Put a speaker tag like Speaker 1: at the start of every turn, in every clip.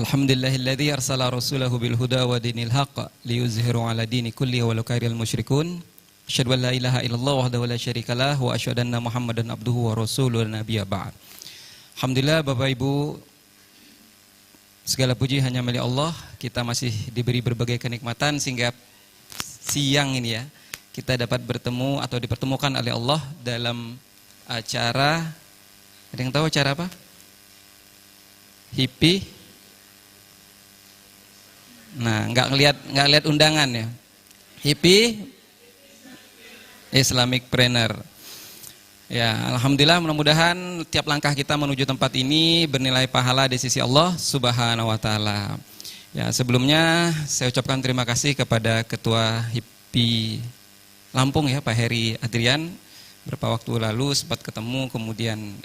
Speaker 1: Alhamdulillahilladzi arsala rasulahu bil huda wa dinil haqq liyuzhiru 'ala dini kulli walau karihal musyrikun. Asyhadu an la ilaha illallah wahdahu la syarikalah wa asyhadu anna Muhammadan abduhu wa rasuluhu nabiyya ba'd. Alhamdulillah Bapak Ibu, segala puji hanya milik Allah. Kita masih diberi berbagai kenikmatan sehingga siang ini ya kita dapat bertemu atau dipertemukan oleh Allah dalam acara, ada yang tahu acara apa? HIPI. Nah, nggak lihat undangan ya. HIPI Islamic Planner. Ya, alhamdulillah, mudah-mudahan tiap langkah kita menuju tempat ini bernilai pahala di sisi Allah Subhanahu wa taala. Ya, sebelumnya saya ucapkan terima kasih kepada Ketua HIPI Lampung ya, Pak Heri Adrian. Beberapa waktu lalu sempat ketemu, kemudian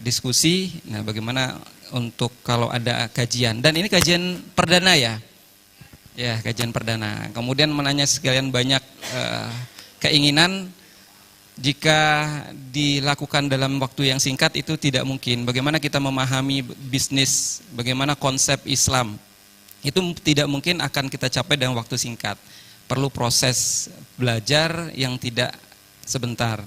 Speaker 1: diskusi. Nah, bagaimana untuk kalau ada kajian, dan ini kajian perdana ya. Ya, kajian perdana. Kemudian menanya sekalian banyak keinginan. Jika dilakukan dalam waktu yang singkat itu tidak mungkin. Bagaimana kita memahami bisnis, bagaimana konsep Islam, itu tidak mungkin akan kita capai dalam waktu singkat. Perlu proses belajar yang tidak sebentar.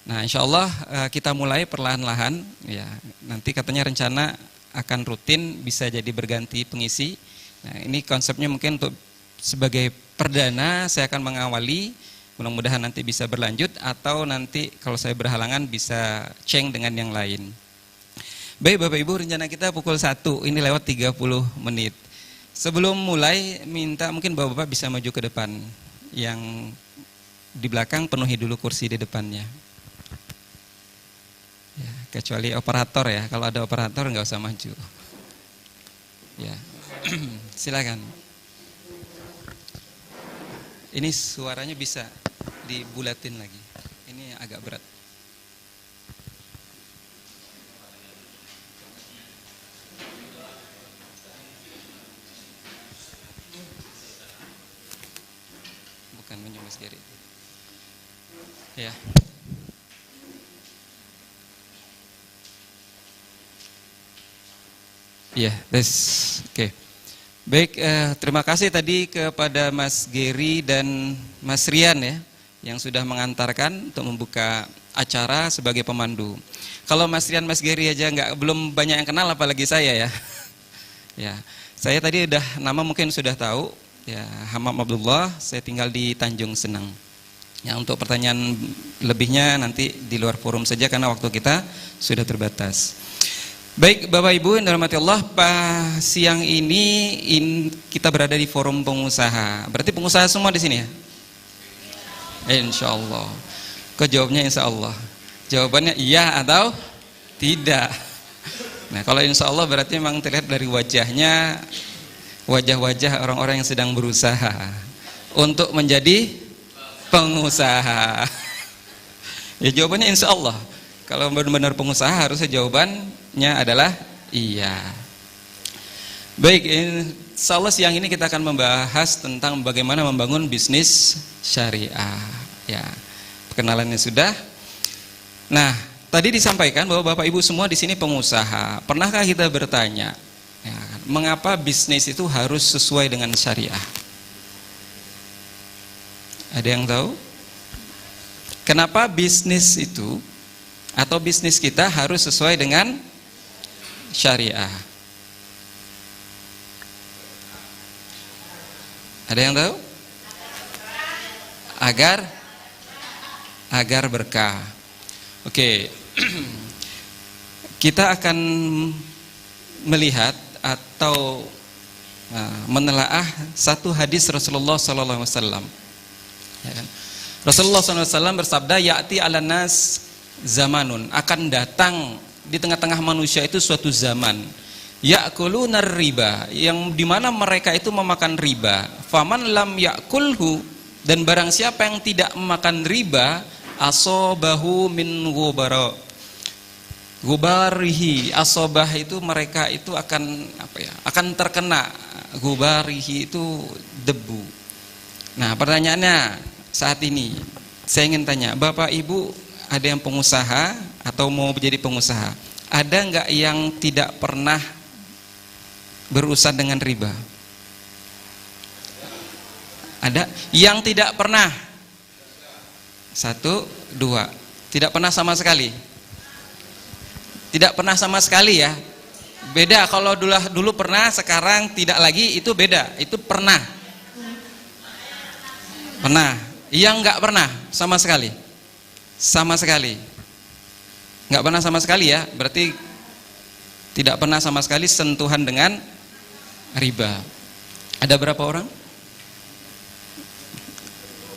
Speaker 1: Nah, insya Allah kita mulai perlahan-lahan. Ya, nanti katanya rencana akan rutin, bisa jadi berganti pengisi. Nah, ini konsepnya mungkin untuk sebagai perdana saya akan mengawali. Mudah-mudahan nanti bisa berlanjut, atau nanti kalau saya berhalangan bisa ceng dengan yang lain. Baik Bapak Ibu, rencana kita pukul 1, ini lewat 30 menit. Sebelum mulai, minta mungkin Bapak-Bapak bisa maju ke depan. Yang di belakang penuhi dulu kursi di depannya. Ya, kecuali operator ya, kalau ada operator nggak usah maju. Ya, silakan. Ini suaranya bisa dibulatin lagi. Ini agak berat. Bukan punya Mas Geri. Ya. Ya, oke. Baik, terima kasih tadi kepada Mas Geri dan Mas Rian ya, yang sudah mengantarkan untuk membuka acara sebagai pemandu. Kalau Mas Rian, Mas Geri aja belum banyak yang kenal, apalagi saya ya. Ya, saya tadi udah nama mungkin sudah tahu ya, Hamam Abdullah, saya tinggal di Tanjung Senang. Ya, untuk pertanyaan lebihnya nanti di luar forum saja karena waktu kita sudah terbatas. Baik Bapak Ibu yang dirahmati Allah, siang ini kita berada di forum pengusaha. Berarti pengusaha semua di sini ya? Insya Allah. Kejawabnya insya Allah. Jawabannya iya atau tidak. Nah, kalau insya Allah berarti memang terlihat dari wajahnya, wajah-wajah orang-orang yang sedang berusaha untuk menjadi pengusaha. Ya, jawabannya insya Allah. Kalau benar-benar pengusaha harusnya jawabannya adalah iya. Baik, insya Allah siang ini kita akan membahas tentang bagaimana membangun bisnis syariah. Ya, perkenalannya sudah. Nah, tadi disampaikan bahwa Bapak Ibu semua di sini pengusaha. Pernahkah kita bertanya, ya, mengapa bisnis itu harus sesuai dengan syariah? Ada yang tahu? Kenapa bisnis itu atau bisnis kita harus sesuai dengan syariah? Ada yang tahu? Agar berkah. Oke. Kita akan melihat atau menelaah satu hadis Rasulullah SAW. Ya kan? Rasulullah SAW bersabda, ya'ti 'alan nas zamanun, akan datang di tengah-tengah manusia itu suatu zaman, ya'kulunar riba, yang dimana mereka itu memakan riba. Faman lam ya'kulhu, dan barang siapa yang tidak memakan riba, asobahu min gubarihi. Asobah itu mereka itu akan akan terkena gubarihi, itu debu. Nah, pertanyaannya saat ini saya ingin tanya, Bapak Ibu ada yang pengusaha atau mau menjadi pengusaha, ada nggak yang tidak pernah berurusan dengan riba? Ada yang tidak pernah? 1, 2. Tidak pernah sama sekali. Tidak pernah sama sekali ya. Beda kalau dulu pernah, sekarang tidak lagi, itu beda. Itu pernah. Pernah. Yang nggak pernah sama sekali. Sama sekali. Nggak pernah sama sekali ya. Berarti tidak pernah sama sekali sentuhan dengan riba. Ada berapa orang?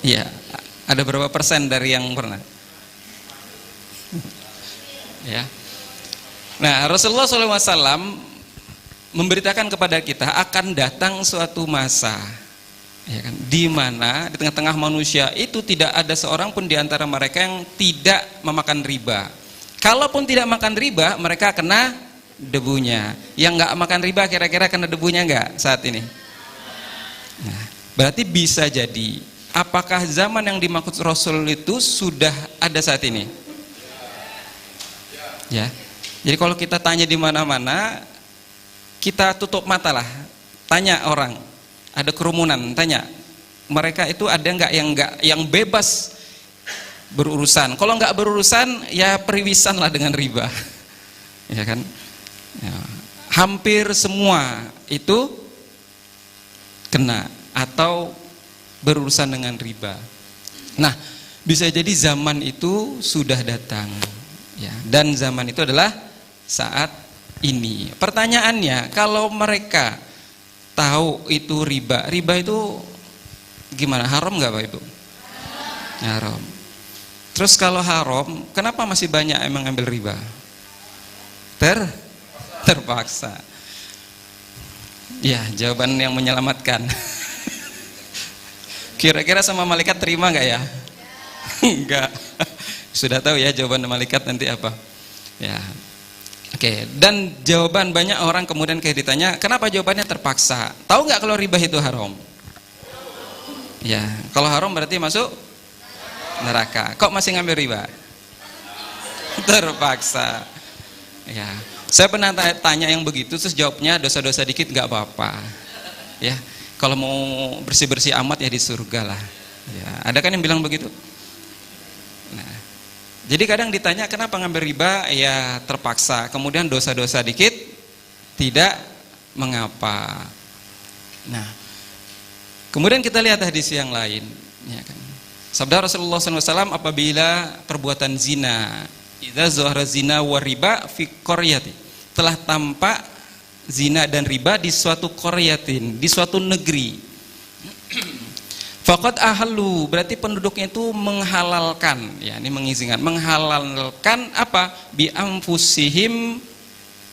Speaker 1: Iya, ada berapa persen dari yang pernah? Ya. Nah, Rasulullah SAW memberitakan kepada kita akan datang suatu masa, ya kan, di mana di tengah-tengah manusia itu tidak ada seorang pun di antara mereka yang tidak memakan riba. Kalaupun tidak makan riba, mereka kena debunya. Yang nggak makan riba kira-kira kena debunya nggak saat ini? Nah, berarti bisa jadi. Apakah zaman yang dimaksud Rasul itu sudah ada saat ini? Ya. Jadi kalau kita tanya di mana-mana, kita tutup mata lah. Tanya orang, ada kerumunan, tanya. Mereka itu ada nggak yang bebas berurusan? Kalau nggak berurusan, ya periwisan lah dengan riba. Ya kan? Ya. Hampir semua itu kena atau berurusan dengan riba. Nah, bisa jadi zaman itu sudah datang, ya. Dan zaman itu adalah saat ini. Pertanyaannya, kalau mereka tahu itu riba itu gimana? Haram nggak Pak Ibu? Haram. Terus kalau haram, kenapa masih banyak emang ambil riba? Terpaksa. Ya, jawaban yang menyelamatkan. Kira-kira sama malaikat terima nggak ya? Enggak. Sudah tahu ya jawaban malaikat nanti apa? Ya. Oke. Dan jawaban banyak orang kemudian kayak ditanya, kenapa jawabannya terpaksa? Tahu nggak kalau riba itu haram? Ya. Kalau haram berarti masuk neraka. Kok masih ngambil riba? Terpaksa. Ya. Saya pernah tanya yang begitu, terus jawabnya dosa-dosa dikit nggak apa-apa. Ya. Kalau mau bersih-bersih amat ya di surga lah. Ya, ada kan yang bilang begitu? Nah, jadi kadang ditanya kenapa ngambil riba? Ya terpaksa. Kemudian dosa-dosa dikit tidak mengapa. Nah, kemudian kita lihat hadis yang lain. Ya kan? Sabda Rasulullah SAW, apabila perbuatan zina, idza zuhara zina wa riba fi qaryati, telah tampak zina dan riba di suatu qaryatin, di suatu negeri. Faqad ahallu, berarti penduduknya itu menghalalkan, ya ini mengizinkan, menghalalkan apa? Bi anfusihim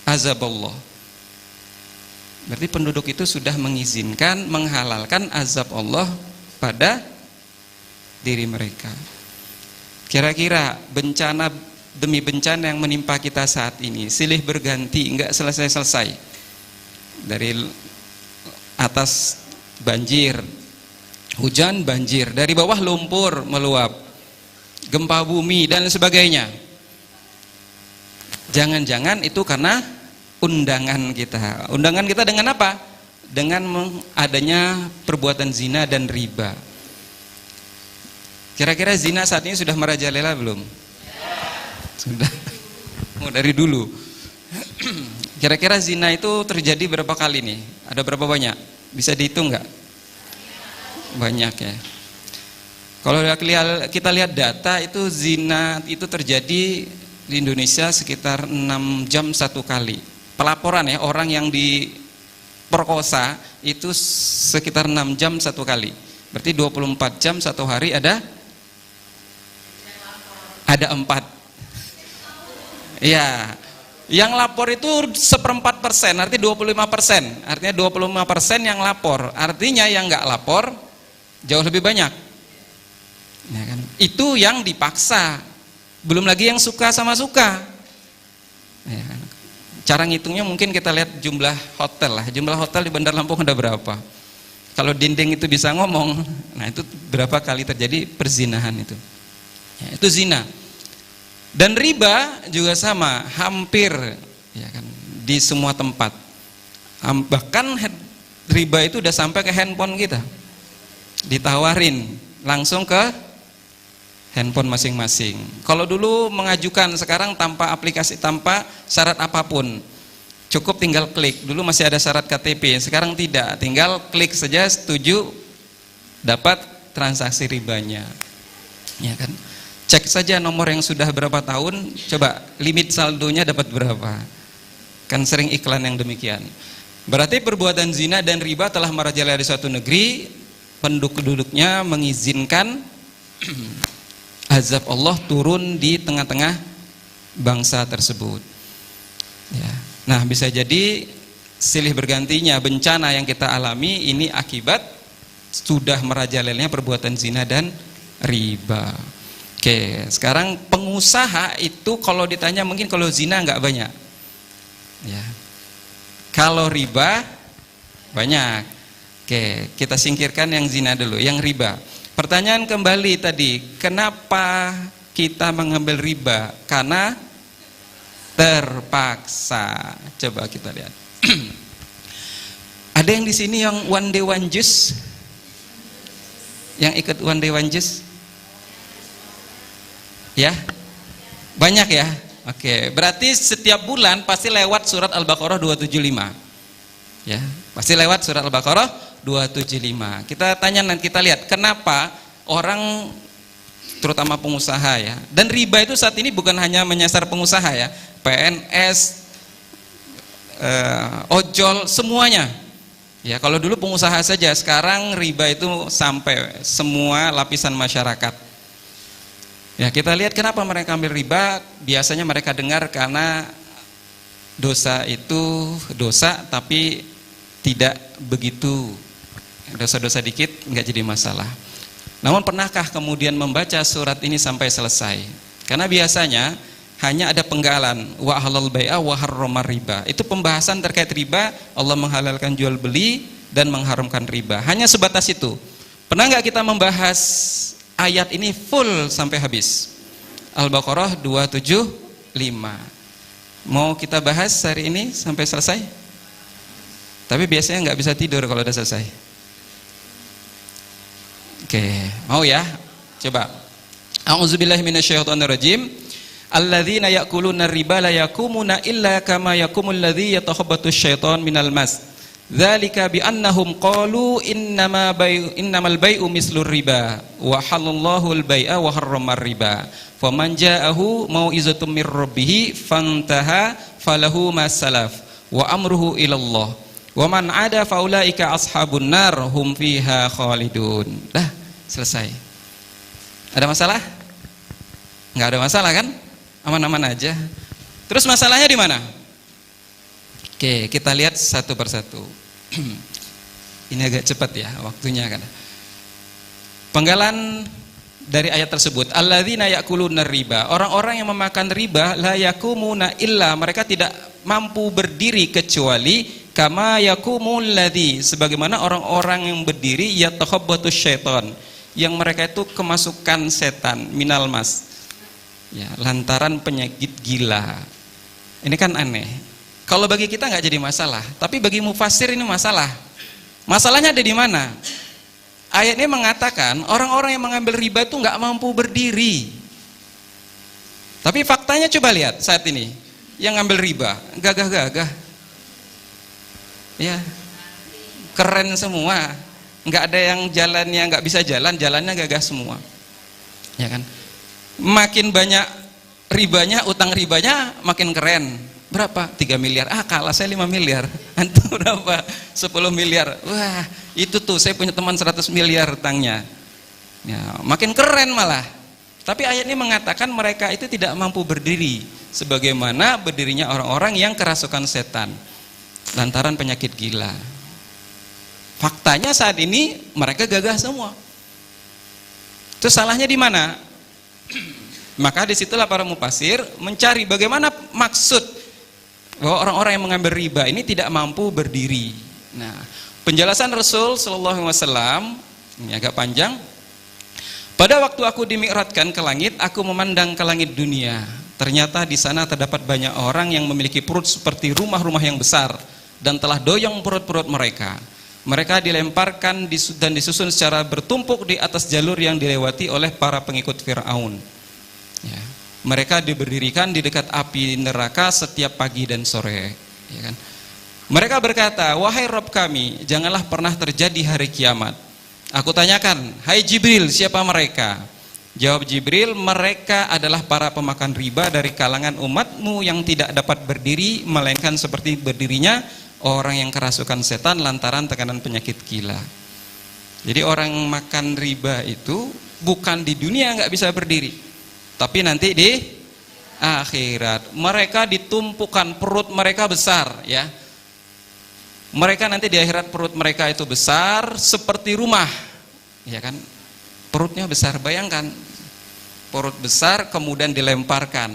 Speaker 1: azaballah. Berarti penduduk itu sudah mengizinkan, menghalalkan azab Allah pada diri mereka. Kira-kira bencana demi bencana yang menimpa kita saat ini silih berganti, enggak selesai-selesai. Dari atas banjir, hujan banjir, dari bawah lumpur meluap, gempa bumi dan sebagainya. Jangan-jangan itu karena undangan kita. Undangan kita dengan apa? Dengan adanya perbuatan zina dan riba. Kira-kira zina saat ini sudah merajalela belum? Sudah. Oh, dari dulu. Kira-kira zina itu terjadi berapa kali nih? Ada berapa banyak? Bisa dihitung nggak? Banyak ya. Kalau kita lihat data itu zina itu terjadi di Indonesia sekitar 6 jam 1 kali. Pelaporan ya, orang yang diperkosa itu sekitar 6 jam 1 kali. Berarti 24 jam 1 hari ada 4. Iya. Yang lapor itu 1/4%, artinya 25%. Artinya 25% yang lapor. Artinya yang nggak lapor jauh lebih banyak. Ya kan? Itu yang dipaksa. Belum lagi yang suka sama suka. Ya kan? Cara ngitungnya mungkin kita lihat jumlah hotel lah. Jumlah hotel di Bandar Lampung ada berapa? Kalau dinding itu bisa ngomong, nah itu berapa kali terjadi perzinahan itu. Ya, itu zina. Dan riba juga sama, hampir ya kan, di semua tempat. Bahkan riba itu udah sampai ke handphone kita, ditawarin langsung ke handphone masing-masing. Kalau dulu mengajukan, sekarang tanpa aplikasi, tanpa syarat apapun, cukup tinggal klik. Dulu masih ada syarat KTP, sekarang tidak, tinggal klik saja setuju, dapat transaksi ribanya, ya kan? Cek saja nomor yang sudah berapa tahun, coba limit saldonya dapat berapa. Kan sering iklan yang demikian. Berarti perbuatan zina dan riba telah merajalela di suatu negeri, penduduk-penduduknya mengizinkan azab Allah turun di tengah-tengah bangsa tersebut. Ya. Nah, bisa jadi silih bergantinya bencana yang kita alami ini akibat sudah merajalelnya perbuatan zina dan riba. Oke, sekarang pengusaha itu kalau ditanya mungkin kalau zina nggak banyak, ya. Kalau riba banyak. Oke, kita singkirkan yang zina dulu, yang riba. Pertanyaan kembali tadi, kenapa kita mengambil riba? Karena terpaksa. Coba kita lihat. Ada yang di sini yang one day one juice? Yang ikut one day one juice? Ya, banyak ya. Oke, berarti setiap bulan pasti lewat surat Al-Baqarah 275. Ya, pasti lewat surat Al-Baqarah 275. Kita tanya nanti, kita lihat kenapa orang terutama pengusaha ya. Dan riba itu saat ini bukan hanya menyasar pengusaha ya, PNS, ojol, semuanya. Ya, kalau dulu pengusaha saja, sekarang riba itu sampai semua lapisan masyarakat. Ya, kita lihat kenapa mereka ambil riba. Biasanya mereka dengar karena dosa itu dosa tapi tidak begitu, dosa-dosa dikit nggak jadi masalah. Namun pernahkah kemudian membaca surat ini sampai selesai? Karena biasanya hanya ada penggalan wa halal bai'a wa harramar riba. Itu pembahasan terkait riba, Allah menghalalkan jual beli dan mengharamkan riba. Hanya sebatas itu. Pernah nggak kita membahas ayat ini full sampai habis? Al-Baqarah 275. Mau kita bahas hari ini sampai selesai? Tapi biasanya nggak bisa tidur kalau udah selesai. Oke, mau ya? Coba. A'udzubillahi minasyaitonirrajim. Alladzina ya'kuluna riba la yakumuna illa kama yakumul ladzi yatakhabbathu syaiton minal mas. Dzalika bi annahum qalu innamal bai'u mislur riba wa halallahu al-bai'a wa harramar riba. Faman ja'ahu mau'izatum mir rabbih fantaha falahu ma salaf wa amruhu ilallah. Wa man 'ada faulaika ashabun nar hum fiha khalidun. Dah, selesai. Ada masalah? Enggak ada masalah kan? Aman-aman aja. Terus masalahnya di mana? Oke, kita lihat satu persatu. Ini agak cepat ya waktunya kan. Penggalan dari ayat tersebut, alladzina ya'kuluna riba, orang-orang yang memakan riba la yakumuna illa, mereka tidak mampu berdiri kecuali kama yakumul ladzi, sebagaimana orang-orang yang berdiri yatakhabbatus syaiton, yang mereka itu kemasukan setan minal mas. Ya, lantaran penyakit gila. Ini kan aneh. Kalau bagi kita nggak jadi masalah, tapi bagi mufassir ini masalah. Masalahnya ada di mana? Ayat ini mengatakan orang-orang yang mengambil riba itu nggak mampu berdiri. Tapi faktanya coba lihat saat ini, yang ngambil riba gagah-gagah, ya keren semua, nggak ada yang jalannya nggak bisa jalan, jalannya gagah semua, ya kan? Makin banyak ribanya, utang ribanya makin keren. Berapa? 3 miliar. Ah, kalah saya 5 miliar. Antum berapa? 10 miliar. Wah, itu tuh saya punya teman 100 miliar utangnya. Ya, makin keren malah. Tapi ayat ini mengatakan mereka itu tidak mampu berdiri sebagaimana berdirinya orang-orang yang kerasukan setan lantaran penyakit gila. Faktanya saat ini mereka gagah semua. Terus salahnya di mana? Maka disitulah para mufassir mencari bagaimana maksud bahwa orang-orang yang mengambil riba ini tidak mampu berdiri. Nah, penjelasan Rasul Shallallahu Alaihi Wasallam ini agak panjang. Pada waktu aku dimi'rajkan ke langit, aku memandang ke langit dunia. Ternyata di sana terdapat banyak orang yang memiliki perut seperti rumah-rumah yang besar, dan telah doyong perut-perut mereka. Mereka dilemparkan dan disusun secara bertumpuk di atas jalur yang dilewati oleh para pengikut Fir'aun. Ya. Mereka diberdirikan di dekat api neraka setiap pagi dan sore. Ya kan? Mereka berkata, wahai Rabb kami, janganlah pernah terjadi hari kiamat. Aku tanyakan, hai Jibril, siapa mereka? Jawab Jibril, mereka adalah para pemakan riba dari kalangan umatmu yang tidak dapat berdiri, melainkan seperti berdirinya orang yang kerasukan setan lantaran tekanan penyakit gila. Jadi orang makan riba itu bukan di dunia nggak bisa berdiri, tapi nanti di akhirat mereka ditumpukan, perut mereka besar ya. Mereka nanti di akhirat perut mereka itu besar seperti rumah, ya kan? Perutnya besar, bayangkan perut besar kemudian dilemparkan.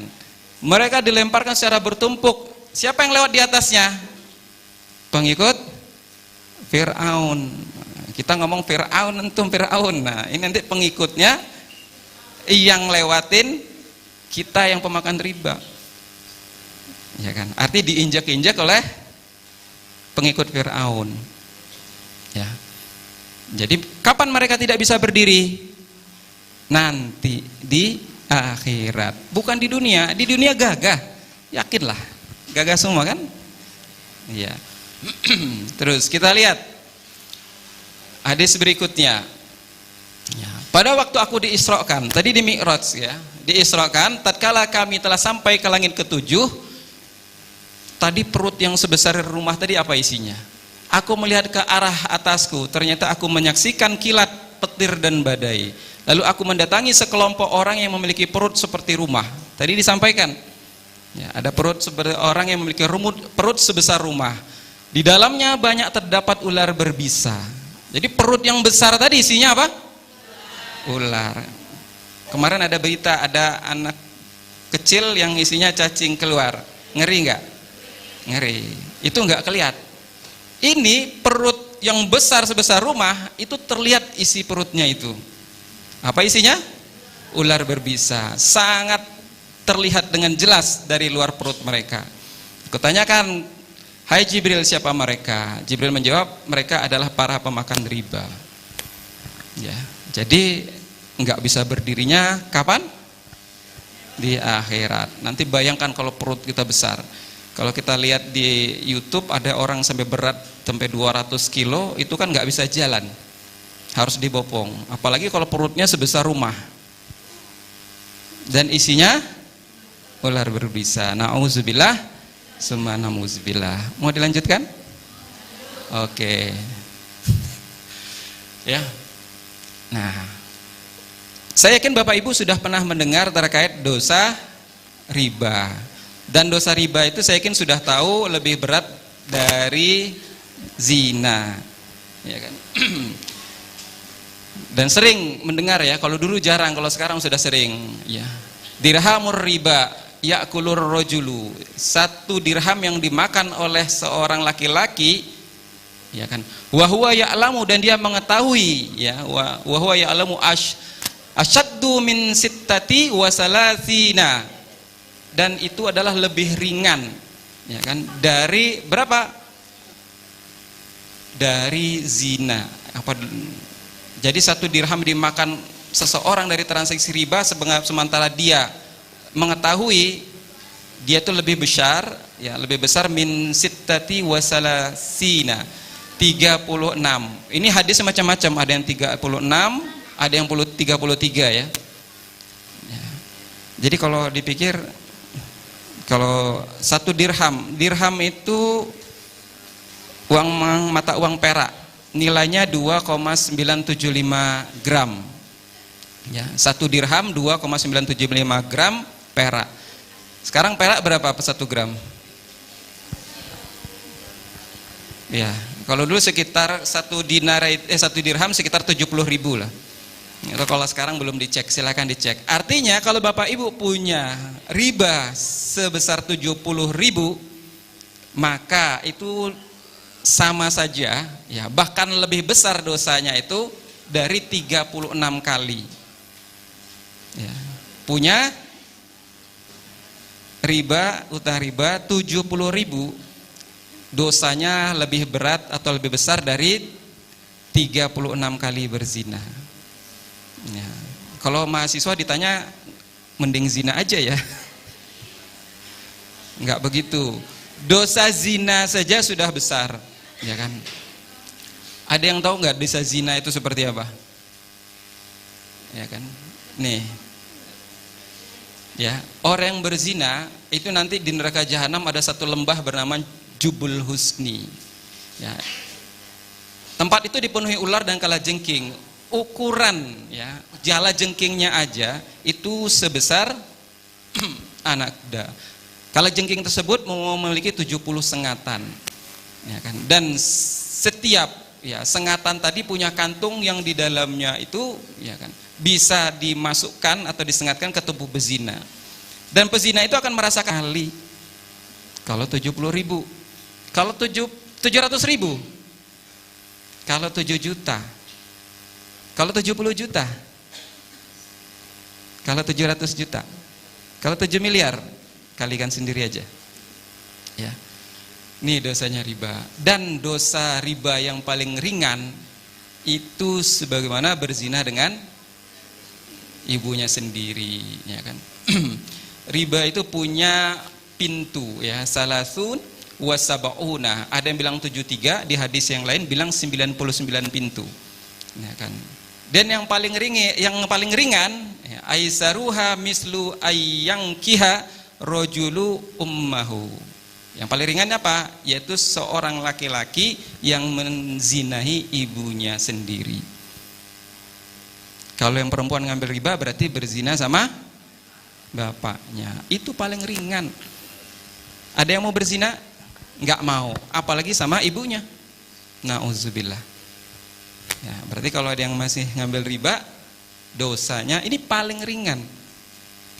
Speaker 1: Mereka dilemparkan secara bertumpuk. Siapa yang lewat di atasnya? Pengikut Fir'aun. Kita ngomong Fir'aun, entum Fir'aun. Nah, ini nanti pengikutnya yang lewatin kita yang pemakan riba. Ya kan? Arti diinjak-injak oleh pengikut Fir'aun. Ya. Jadi kapan mereka tidak bisa berdiri? Nanti di akhirat. Bukan di dunia. Di dunia gagah. Yakinlah. Gagah semua kan? Iya. Terus kita lihat hadis berikutnya. Ya, pada waktu aku diisrokan, tadi di Mi'raj ya, diisrokan, tatkala kami telah sampai ke langit ketujuh, tadi perut yang sebesar rumah tadi apa isinya? Aku melihat ke arah atasku, ternyata aku menyaksikan kilat, petir dan badai. Lalu aku mendatangi sekelompok orang yang memiliki perut seperti rumah. Tadi disampaikan, ya, ada perut seperti orang yang memiliki perut sebesar rumah. Di dalamnya banyak terdapat ular berbisa. Jadi perut yang besar tadi isinya apa? Ular. Kemarin ada berita, ada anak kecil yang isinya cacing keluar. Ngeri nggak? Ngeri. Itu nggak kelihatan. Ini perut yang besar sebesar rumah, itu terlihat isi perutnya itu. Apa isinya? Ular berbisa. Sangat terlihat dengan jelas dari luar perut mereka. Kutanyakan, hai Jibril, siapa mereka? Jibril menjawab, mereka adalah para pemakan riba. Ya, jadi nggak bisa berdirinya kapan? Di akhirat. Nanti bayangkan kalau perut kita besar. Kalau kita lihat di YouTube ada orang sampai berat sampai 200 kilo, itu kan nggak bisa jalan, harus dibopong. Apalagi kalau perutnya sebesar rumah dan isinya ular berbisa. Nauzubillah, summa nauzubillah. Mau dilanjutkan? Oke. Ya. Nah, saya yakin Bapak Ibu sudah pernah mendengar terkait dosa riba. Dan dosa riba itu saya yakin sudah tahu lebih berat dari zina, ya kan? Dan sering mendengar ya, kalau dulu jarang, kalau sekarang sudah sering. Ya, dirhamur riba, yakulur rojulu, 1 dirham yang dimakan oleh seorang laki-laki, ya kan? Wahwa ya'lamu, dan dia mengetahui, ya, wahwa ya'lamu asyaddu min sittati wasalasina. Dan itu adalah lebih ringan, ya kan, dari berapa? Dari zina. Jadi 1 dirham dimakan seseorang dari transaksi riba, sementara dia mengetahui dia itu lebih besar, ya, lebih besar min sittati wasalasina, 36. Ini hadis macam-macam, ada yang 36, ada yang 33 ya. Jadi kalau dipikir, kalau 1 dirham itu uang mata uang perak, nilainya 2,975 gram. Ya, 1 dirham 2,975 gram perak. Sekarang perak berapa per 1 gram? Ya, kalau dulu sekitar 1 dirham sekitar 70.000 lah. Atau kalau sekarang belum dicek, silakan dicek. Artinya kalau Bapak Ibu punya riba sebesar 70.000, maka itu sama saja, ya, bahkan lebih besar dosanya itu dari 36 kali. Ya, punya riba, utang riba 70.000, dosanya lebih berat atau lebih besar dari 36 kali berzina. Ya. Kalau mahasiswa ditanya, mending zina aja ya. Enggak begitu. Dosa zina saja sudah besar, ya kan? Ada yang tahu nggak dosa zina itu seperti apa? Ya kan? Nih, ya, orang yang berzina itu nanti di neraka jahanam ada satu lembah bernama Jubul Husni. Ya. Tempat itu dipenuhi ular dan kalajengking. Ukuran ya jala jengkingnya aja itu sebesar anak kuda. Kalajengking tersebut memiliki 70 sengatan, ya kan? Dan setiap ya sengatan tadi punya kantung yang di dalamnya itu, ya kan, bisa dimasukkan atau disengatkan ke tubuh pezina. Dan pezina itu akan merasakan kali. Kalau 70.000, kalau 700.000, kalau 7 juta, kalau 70 juta, kalau 700 juta, kalau 7 miliar, kalikan sendiri aja. Ya. Ini dosanya riba. Dan dosa riba yang paling ringan itu sebagaimana berzina dengan ibunya sendiri, ya kan? Riba itu punya pintu ya, salasun wasabauna. Ada yang bilang 73, di hadis yang lain bilang 99 pintu. Ya kan? Dan yang paling ringan ya, aisaruha mislu ayyangkiha rojulu ummahu. Yang paling ringan apa? Yaitu seorang laki-laki yang menzinahi ibunya sendiri. Kalau yang perempuan ngambil riba berarti berzina sama bapaknya. Itu paling ringan. Ada yang mau berzina? Nggak mau, apalagi sama ibunya. Nauzubillah. Ya, berarti kalau ada yang masih ngambil riba, dosanya ini paling ringan.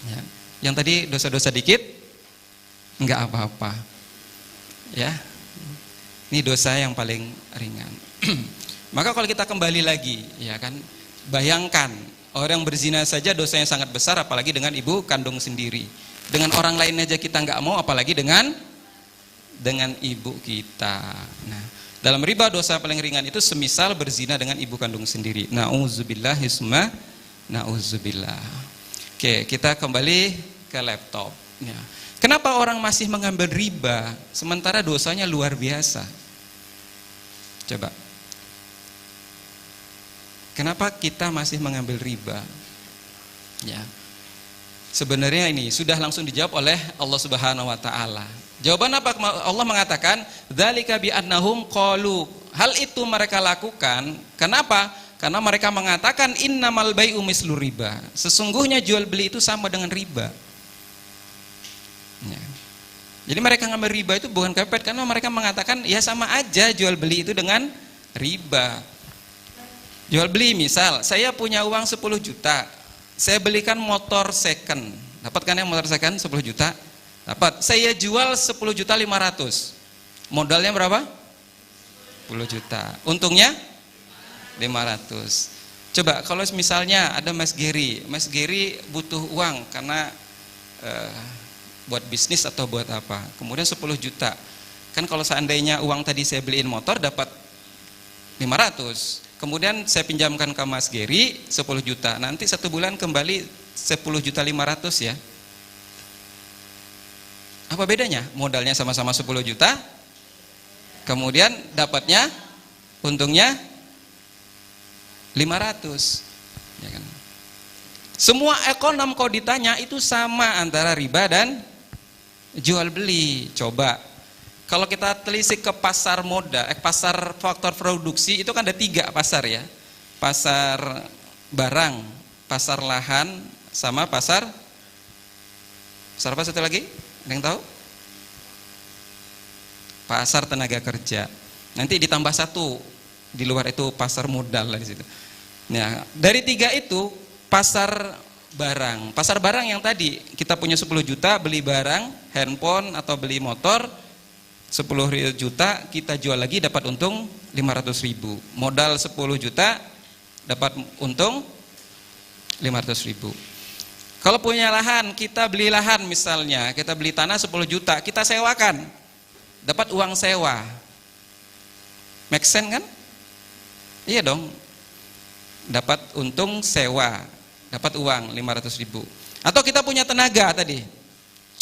Speaker 1: Ya. Yang tadi dosa-dosa dikit, nggak apa-apa. Ya, ini dosa yang paling ringan. Maka kalau kita kembali lagi, ya kan, bayangkan orang berzina saja dosanya sangat besar, apalagi dengan ibu kandung sendiri. Dengan orang lain aja kita nggak mau, apalagi dengan ibu kita. Nah, dalam riba dosa paling ringan itu semisal berzina dengan ibu kandung sendiri. Nauzubillah hisma, nauzubillah. Oke, kita kembali ke laptop. Ya. Kenapa orang masih mengambil riba sementara dosanya luar biasa? Coba. Kenapa kita masih mengambil riba? Ya. Sebenarnya ini sudah langsung dijawab oleh Allah Subhanahu wa taala. Jawaban apa? Allah mengatakan, "Dzalika bi annahum qalu." Hal itu mereka lakukan, kenapa? Karena mereka mengatakan innamal bai'u mislu riba. Sesungguhnya jual beli itu sama dengan riba. Ya. Jadi mereka ngambil riba itu bukan kepet, karena mereka mengatakan ya sama aja jual beli itu dengan riba. Jual beli, misal saya punya uang 10 juta, saya belikan motor second, dapat kan yang motor second 10 juta? Dapat. Saya jual 10.500.000. Modalnya berapa? 10 juta. Untungnya 500. Coba kalau misalnya ada Mas Geri butuh uang karena buat bisnis atau buat apa. Kemudian 10 juta. Kan kalau seandainya uang tadi saya beliin motor dapat 500. Kemudian saya pinjamkan ke Mas Geri 10 juta. Nanti 1 bulan kembali 10.500.000 ya. Apa bedanya? Modalnya sama-sama 10 juta, kemudian dapatnya, untungnya 500, ya kan? Semua ekonom kalau ditanya itu sama antara riba dan jual beli. Coba, kalau kita telisik ke pasar modal, pasar faktor produksi itu kan ada 3 pasar ya, pasar barang, pasar lahan, sama pasar apa satu lagi? Ada yang tahu? Pasar tenaga kerja. Nanti ditambah 1 di luar itu pasar modal lah di situ. Nah, dari 3 itu pasar barang. Pasar barang yang tadi kita punya 10 juta beli barang, handphone atau beli motor 10 juta, kita jual lagi dapat untung 500.000. Modal 10 juta dapat untung 500.000. Kalau punya lahan, kita beli lahan misalnya, kita beli tanah 10 juta, kita sewakan. dapat uang sewa. Make sense kan? Iya dong. Dapat untung sewa, dapat uang 500.000. Atau kita punya tenaga tadi.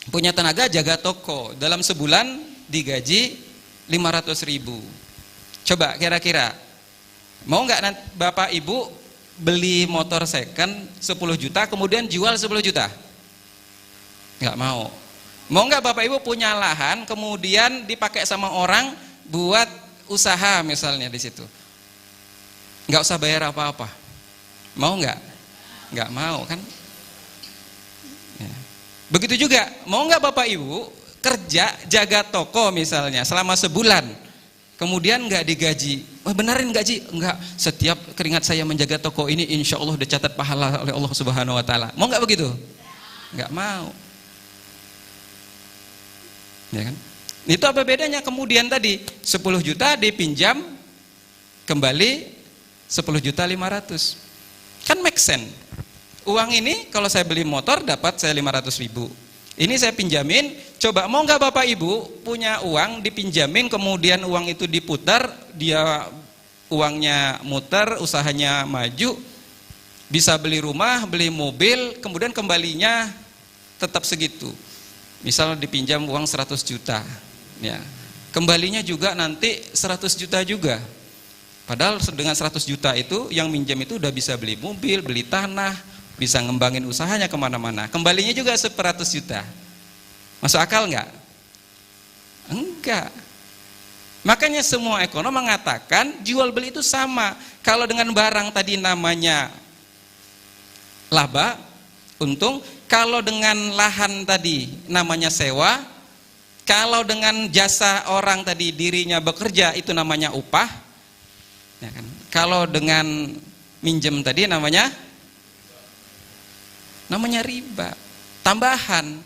Speaker 1: Punya tenaga jaga toko, dalam sebulan digaji 500.000. Coba kira-kira mau nggak Bapak Ibu beli motor second 10 juta kemudian jual 10 juta? Nggak mau. Mau nggak Bapak Ibu punya lahan kemudian dipakai sama orang buat usaha misalnya di situ? Nggak usah bayar apa-apa. Mau nggak? Nggak mau kan? Ya. Begitu juga, mau nggak Bapak Ibu kerja jaga toko misalnya selama sebulan, kemudian nggak digaji? Oh, benerin gaji? Enggak. Setiap keringat saya menjaga toko ini, insya Allah dicatat pahala oleh Allah Subhanahu Wa Taala. Mau nggak begitu? Nggak mau. Ya kan? Itu apa bedanya kemudian tadi 10 juta dipinjam kembali 10.500.000. Kan make sense. Uang ini kalau saya beli motor dapat saya 500.000. Ini saya pinjamin, coba mau nggak Bapak Ibu punya uang dipinjamin kemudian uang itu diputar, dia uangnya muter, usahanya maju, bisa beli rumah, beli mobil, kemudian kembalinya tetap segitu. Misal dipinjam uang 100 juta, ya, kembalinya juga nanti 100 juta juga. Padahal dengan 100 juta itu yang minjam itu udah bisa beli mobil, beli tanah, bisa ngembangin usahanya kemana-mana. Kembalinya juga 100 juta. Masuk akal nggak? Enggak. Makanya semua ekonom mengatakan jual beli itu sama. Kalau dengan barang tadi namanya laba, untung. Kalau dengan lahan tadi namanya sewa. Kalau dengan jasa orang tadi dirinya bekerja itu namanya upah. Ya kan? Kalau dengan minjem tadi namanya riba, tambahan.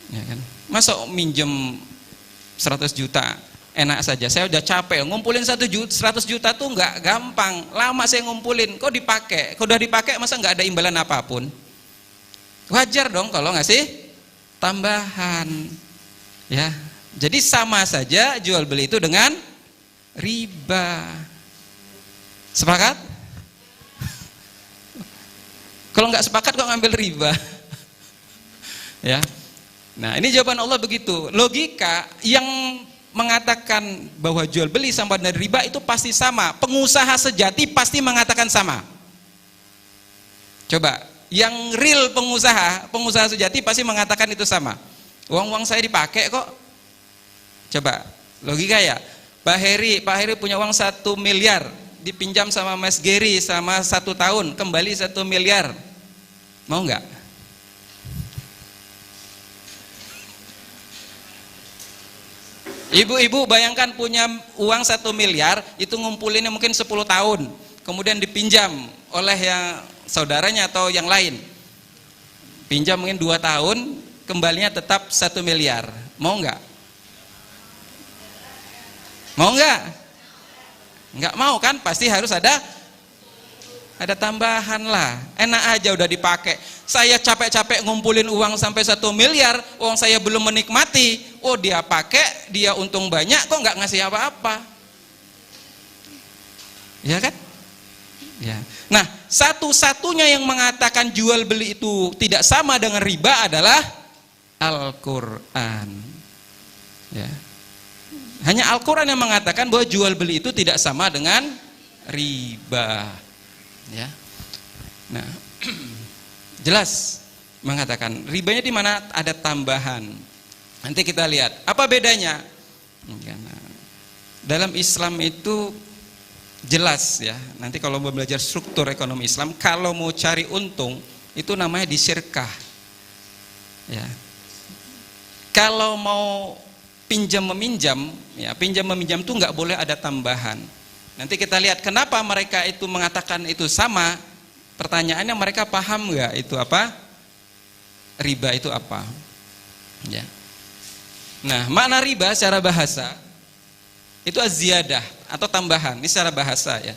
Speaker 1: Ya kan? Masa minjem 100 juta enak saja, saya udah capek ngumpulin 100 juta tuh nggak gampang, lama saya ngumpulin, kok dipakai, kok udah dipakai masa nggak ada imbalan apapun? Wajar dong kalau ngasih tambahan, ya. Jadi sama saja jual beli itu dengan riba. Sepakat? Kalau nggak sepakat kok ngambil riba? Ya. Nah, ini jawaban Allah begitu. Logika yang mengatakan bahwa jual beli sama dengan riba itu pasti sama. Pengusaha sejati pasti mengatakan sama. Coba, yang real pengusaha sejati pasti mengatakan itu sama. Uang-uang saya dipakai kok. Coba, logika ya. Pak Heri punya uang 1 miliar, dipinjam sama Mas Geri sama 1 tahun, kembali 1 miliar. Mau nggak? Ibu-ibu bayangkan punya uang 1 miliar, itu ngumpulinnya mungkin 10 tahun, kemudian dipinjam oleh yang saudaranya atau yang lain. Pinjam mungkin 2 tahun, kembalinya tetap 1 miliar. Mau nggak? Mau nggak? Nggak mau kan? Pasti harus ada tambahan lah. Enak aja udah dipakai. Saya capek-capek ngumpulin uang sampai 1 miliar, uang saya belum menikmati. Oh, dia pakai, dia untung banyak, kok nggak ngasih apa-apa? Ya kan? Ya. Nah, satu-satunya yang mengatakan jual beli itu tidak sama dengan riba adalah Al-Quran. Ya. Hanya Al-Quran yang mengatakan bahwa jual beli itu tidak sama dengan riba. Ya. Nah, jelas mengatakan ribanya di mana ada tambahan. Nanti kita lihat apa bedanya. Dalam Islam itu jelas ya. Nanti kalau mau belajar struktur ekonomi Islam, kalau mau cari untung itu namanya disyirkah. Ya. Kalau mau pinjam meminjam, ya pinjam meminjam itu nggak boleh ada tambahan. Nanti kita lihat kenapa mereka itu mengatakan itu sama. Pertanyaannya mereka paham nggak itu apa? Riba itu apa? Ya. Nah, makna riba secara bahasa itu az-ziyadah atau tambahan. Ini secara bahasa ya.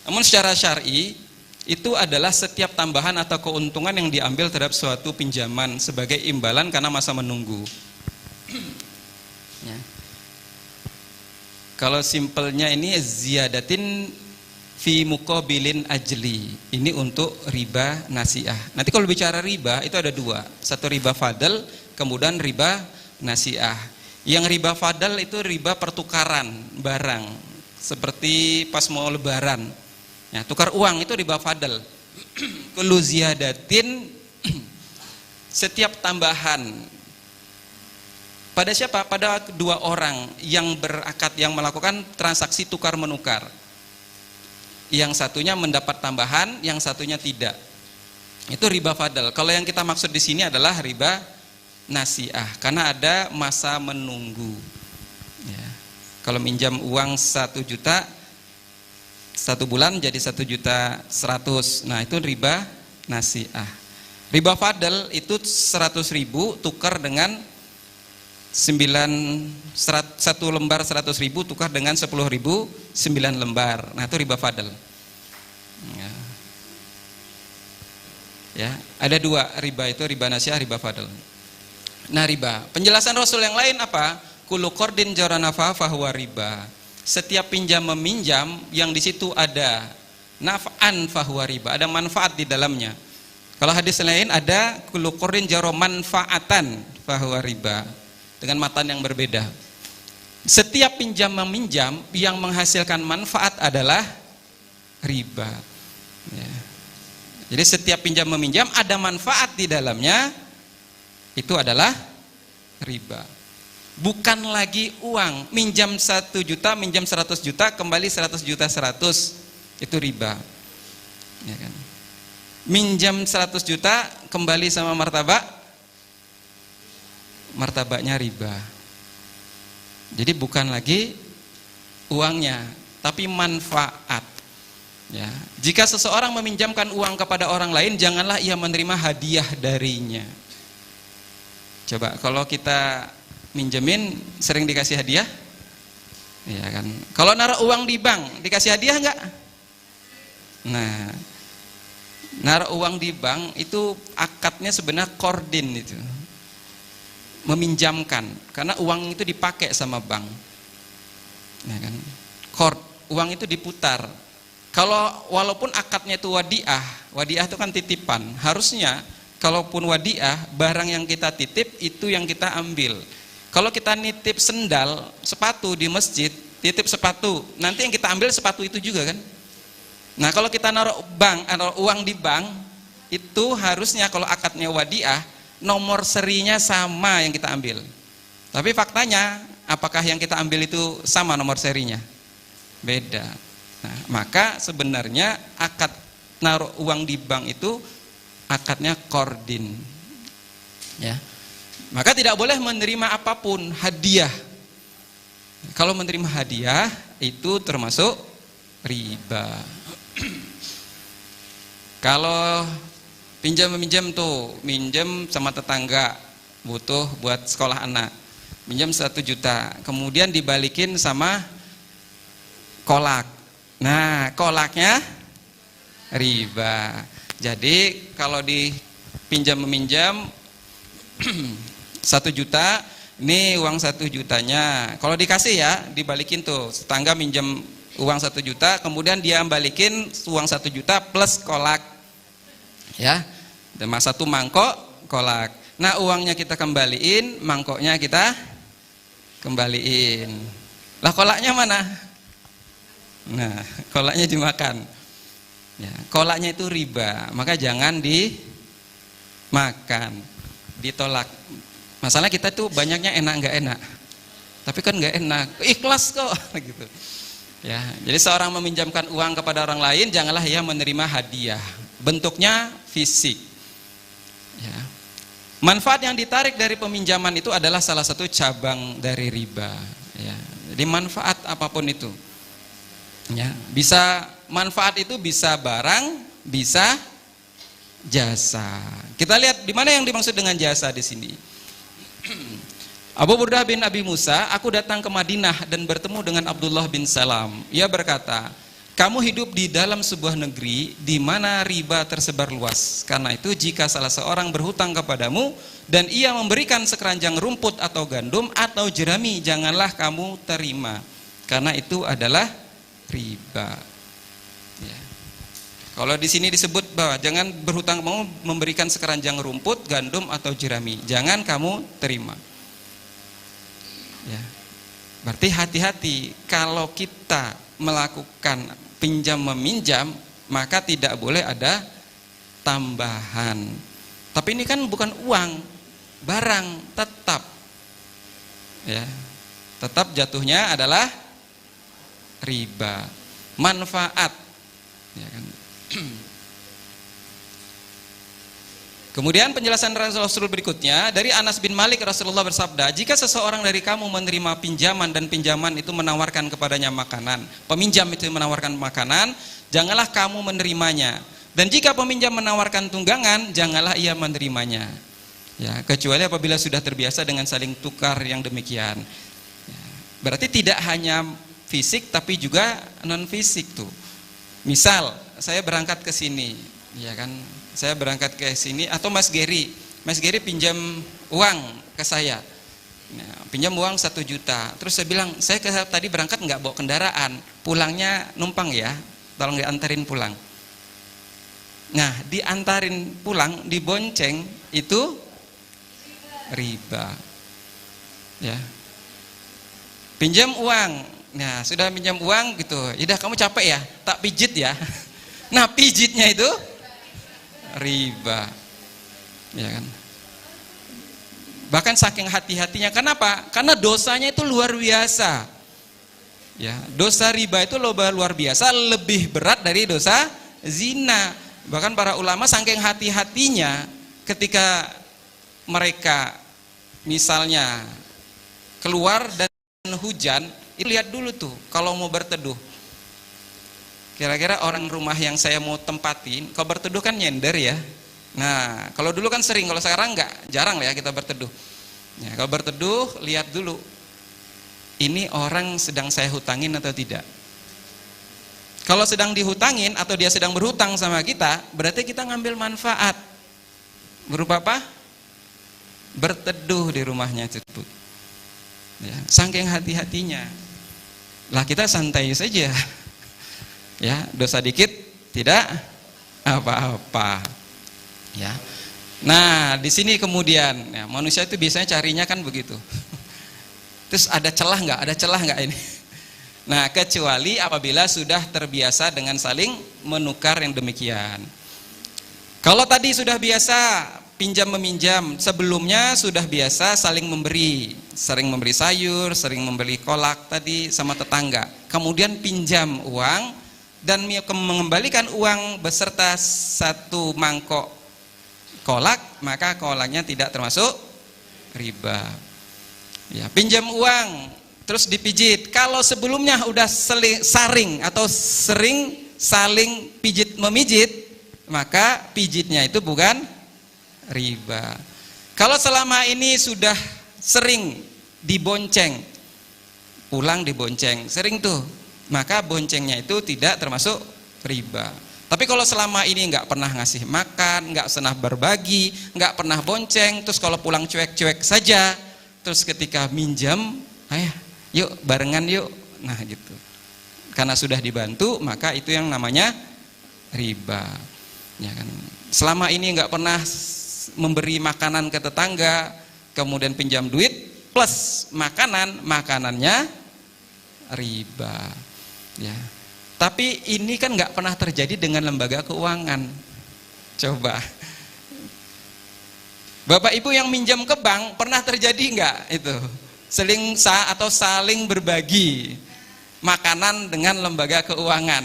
Speaker 1: Namun secara syar'i itu adalah setiap tambahan atau keuntungan yang diambil terhadap suatu pinjaman sebagai imbalan karena masa menunggu. Kalau simpelnya ini ziyadatin fi muqabilin ajli. Ini untuk riba nasiah. Nanti kalau bicara riba itu ada dua. Satu riba fadl, kemudian riba nasiah. Yang riba fadl itu riba pertukaran barang. Seperti pas mau lebaran. Ya, tukar uang itu riba fadl. Kullu ziyadatin setiap tambahan pada siapa? Pada dua orang yang berakad, yang melakukan transaksi tukar menukar. Yang satunya mendapat tambahan, yang satunya tidak. Itu riba fadl. Kalau yang kita maksud di sini adalah riba nasiah, karena ada masa menunggu. Ya. Kalau minjam uang 1 juta, 1 bulan jadi 1.100.000. Nah itu riba nasiah. Riba fadl itu 100.000 tukar dengan 1 lembar 100.000 tukar dengan 10.000 9 lembar. Nah itu riba fadl. Ya, ada dua riba itu, riba nasiah, riba fadl. Nah riba, penjelasan Rasul yang lain apa? Kullu qardin jara nafa fahuwa riba. Setiap pinjam meminjam yang di situ ada naf'an fahuwa riba, ada manfaat di dalamnya. Kalau hadis lain ada kullu qardin jara manfaatan fahuwa riba, dengan matan yang berbeda. Setiap pinjam meminjam yang menghasilkan manfaat adalah riba. Ya. Jadi setiap pinjam meminjam ada manfaat di dalamnya, itu adalah riba. Bukan lagi uang, minjam 1 juta, minjam 100 juta, kembali 100 juta 100, itu riba. Ya kan? Minjam 100 juta, kembali sama martabaknya riba. Jadi bukan lagi uangnya, tapi manfaat. Ya. Jika seseorang meminjamkan uang kepada orang lain, janganlah ia menerima hadiah darinya. Coba kalau kita minjemin sering dikasih hadiah, ya kan? Kalau naruh uang di bank dikasih hadiah enggak? Nah, naruh uang di bank itu akadnya sebenarnya qardin itu. Meminjamkan, karena uang itu dipakai sama bank. Ya kan? Uang itu diputar. Kalau walaupun akadnya itu wadiah itu kan titipan. Harusnya kalaupun wadiah, barang yang kita titip itu yang kita ambil. Kalau kita nitip sendal, sepatu di masjid, titip sepatu, nanti yang kita ambil sepatu itu juga kan. Nah kalau kita naruh uang di bank, itu harusnya kalau akadnya wadiah, nomor serinya sama yang kita ambil. Tapi faktanya, apakah yang kita ambil itu sama nomor serinya? Beda. Nah, maka sebenarnya akad naruh uang di bank itu akadnya qardin. Ya. Maka tidak boleh menerima apapun hadiah. Kalau menerima hadiah itu termasuk riba. Kalau pinjam tuh, minjam sama tetangga butuh buat sekolah anak, minjam 1 juta, kemudian dibalikin sama kolak. Nah, kolaknya riba. Jadi kalau dipinjam meminjam 1 juta, ini uang 1 jutanya. Kalau dikasih ya, dibalikin tuh, tetangga minjam uang 1 juta, kemudian dia balikin uang 1 juta plus kolak. Ya. Dan 1 mangkok kolak. Nah, uangnya kita kembaliin, mangkoknya kita kembaliin. Lah kolaknya mana? Nah, kolaknya dimakan. Ya, kolaknya itu riba, maka jangan dimakan, ditolak. Masalah kita tuh banyaknya enak nggak enak, tapi kan nggak enak, ikhlas kok, gitu. Ya, jadi seorang meminjamkan uang kepada orang lain, janganlah ia menerima hadiah, bentuknya fisik. Ya. Manfaat yang ditarik dari peminjaman itu adalah salah satu cabang dari riba. Ya. Jadi manfaat apapun itu. Ya, bisa manfaat itu bisa barang, bisa jasa. Kita lihat di mana yang dimaksud dengan jasa di sini. Abu Burdah bin Abi Musa, aku datang ke Madinah dan bertemu dengan Abdullah bin Salam. Ia berkata, kamu hidup di dalam sebuah negeri di mana riba tersebar luas. Karena itu jika salah seorang berhutang kepadamu dan ia memberikan sekeranjang rumput atau gandum atau jerami, janganlah kamu terima. karena itu adalah riba. Ya. Kalau di sini disebut bahwa jangan berhutang mau memberikan sekeranjang rumput, gandum atau jerami, jangan kamu terima. Ya. Berarti hati-hati kalau kita melakukan pinjam meminjam, maka tidak boleh ada tambahan. Tapi ini kan bukan uang, barang tetap. Ya. Tetap jatuhnya adalah riba, manfaat. Ya kan? Kemudian penjelasan Rasul berikutnya dari Anas bin Malik, Rasulullah bersabda, jika seseorang dari kamu menerima pinjaman dan pinjaman itu menawarkan kepadanya makanan, peminjam itu menawarkan makanan, janganlah kamu menerimanya. Dan jika peminjam menawarkan tunggangan, janganlah ia menerimanya. Ya, kecuali apabila sudah terbiasa dengan saling tukar yang demikian. Ya, berarti tidak hanya fisik tapi juga non fisik tuh. Misal saya berangkat ke sini, ya kan? Saya berangkat ke sini atau Mas Geri pinjam uang ke saya. Nah, pinjam uang 1 juta. Terus saya bilang, saya tadi berangkat nggak bawa kendaraan, pulangnya numpang ya, tolong diantarin pulang. Nah, diantarin pulang, dibonceng itu riba. Ya. Pinjam uang. Nah, sudah pinjam uang gitu. Yaudah kamu capek ya, tak pijit ya. Nah, pijitnya itu riba. Ya kan? Bahkan saking hati-hatinya, kenapa? Karena dosanya itu luar biasa. Ya, dosa riba itu luar biasa, lebih berat dari dosa zina. Bahkan para ulama saking hati-hatinya ketika mereka misalnya keluar dan hujan, itu lihat dulu tuh kalau mau berteduh. Kira-kira orang rumah yang saya mau tempatin, kalau berteduh kan nyender ya. Nah, kalau dulu kan sering, kalau sekarang enggak, jarang lah ya kita berteduh. Ya, kalau berteduh, lihat dulu, ini orang sedang saya hutangin atau tidak. Kalau sedang dihutangin atau dia sedang berhutang sama kita, berarti kita ngambil manfaat. Berupa apa? Berteduh di rumahnya tersebut. Ya, saking hati-hatinya. Lah kita santai saja. Ya, dosa dikit tidak apa-apa. Ya. Nah, di sini kemudian ya, manusia itu biasanya carinya kan begitu. Terus ada celah nggak? Ada celah nggak ini? Nah, kecuali apabila sudah terbiasa dengan saling menukar yang demikian. Kalau tadi sudah biasa pinjam meminjam, sebelumnya sudah biasa saling memberi, sering memberi sayur, sering memberi kolak tadi sama tetangga. Kemudian pinjam uang dan mengembalikan uang beserta 1 mangkok kolak, maka kolaknya tidak termasuk riba. Ya, pinjam uang terus dipijit. Kalau sebelumnya udah saring atau sering saling pijit memijit, maka pijitnya itu bukan riba. Kalau selama ini sudah sering dibonceng, pulang dibonceng, sering tuh, maka boncengnya itu tidak termasuk riba. Tapi kalau selama ini nggak pernah ngasih makan, nggak pernah berbagi, nggak pernah bonceng, terus kalau pulang cuek-cuek saja, terus ketika minjam, yuk barengan yuk, nah gitu. Karena sudah dibantu, maka itu yang namanya riba. Ya kan? Selama ini nggak pernah memberi makanan ke tetangga, kemudian pinjam duit plus makanannya riba. Ya. Tapi ini kan nggak pernah terjadi dengan lembaga keuangan. Coba, Bapak Ibu yang minjam ke bank pernah terjadi nggak itu saling berbagi makanan dengan lembaga keuangan?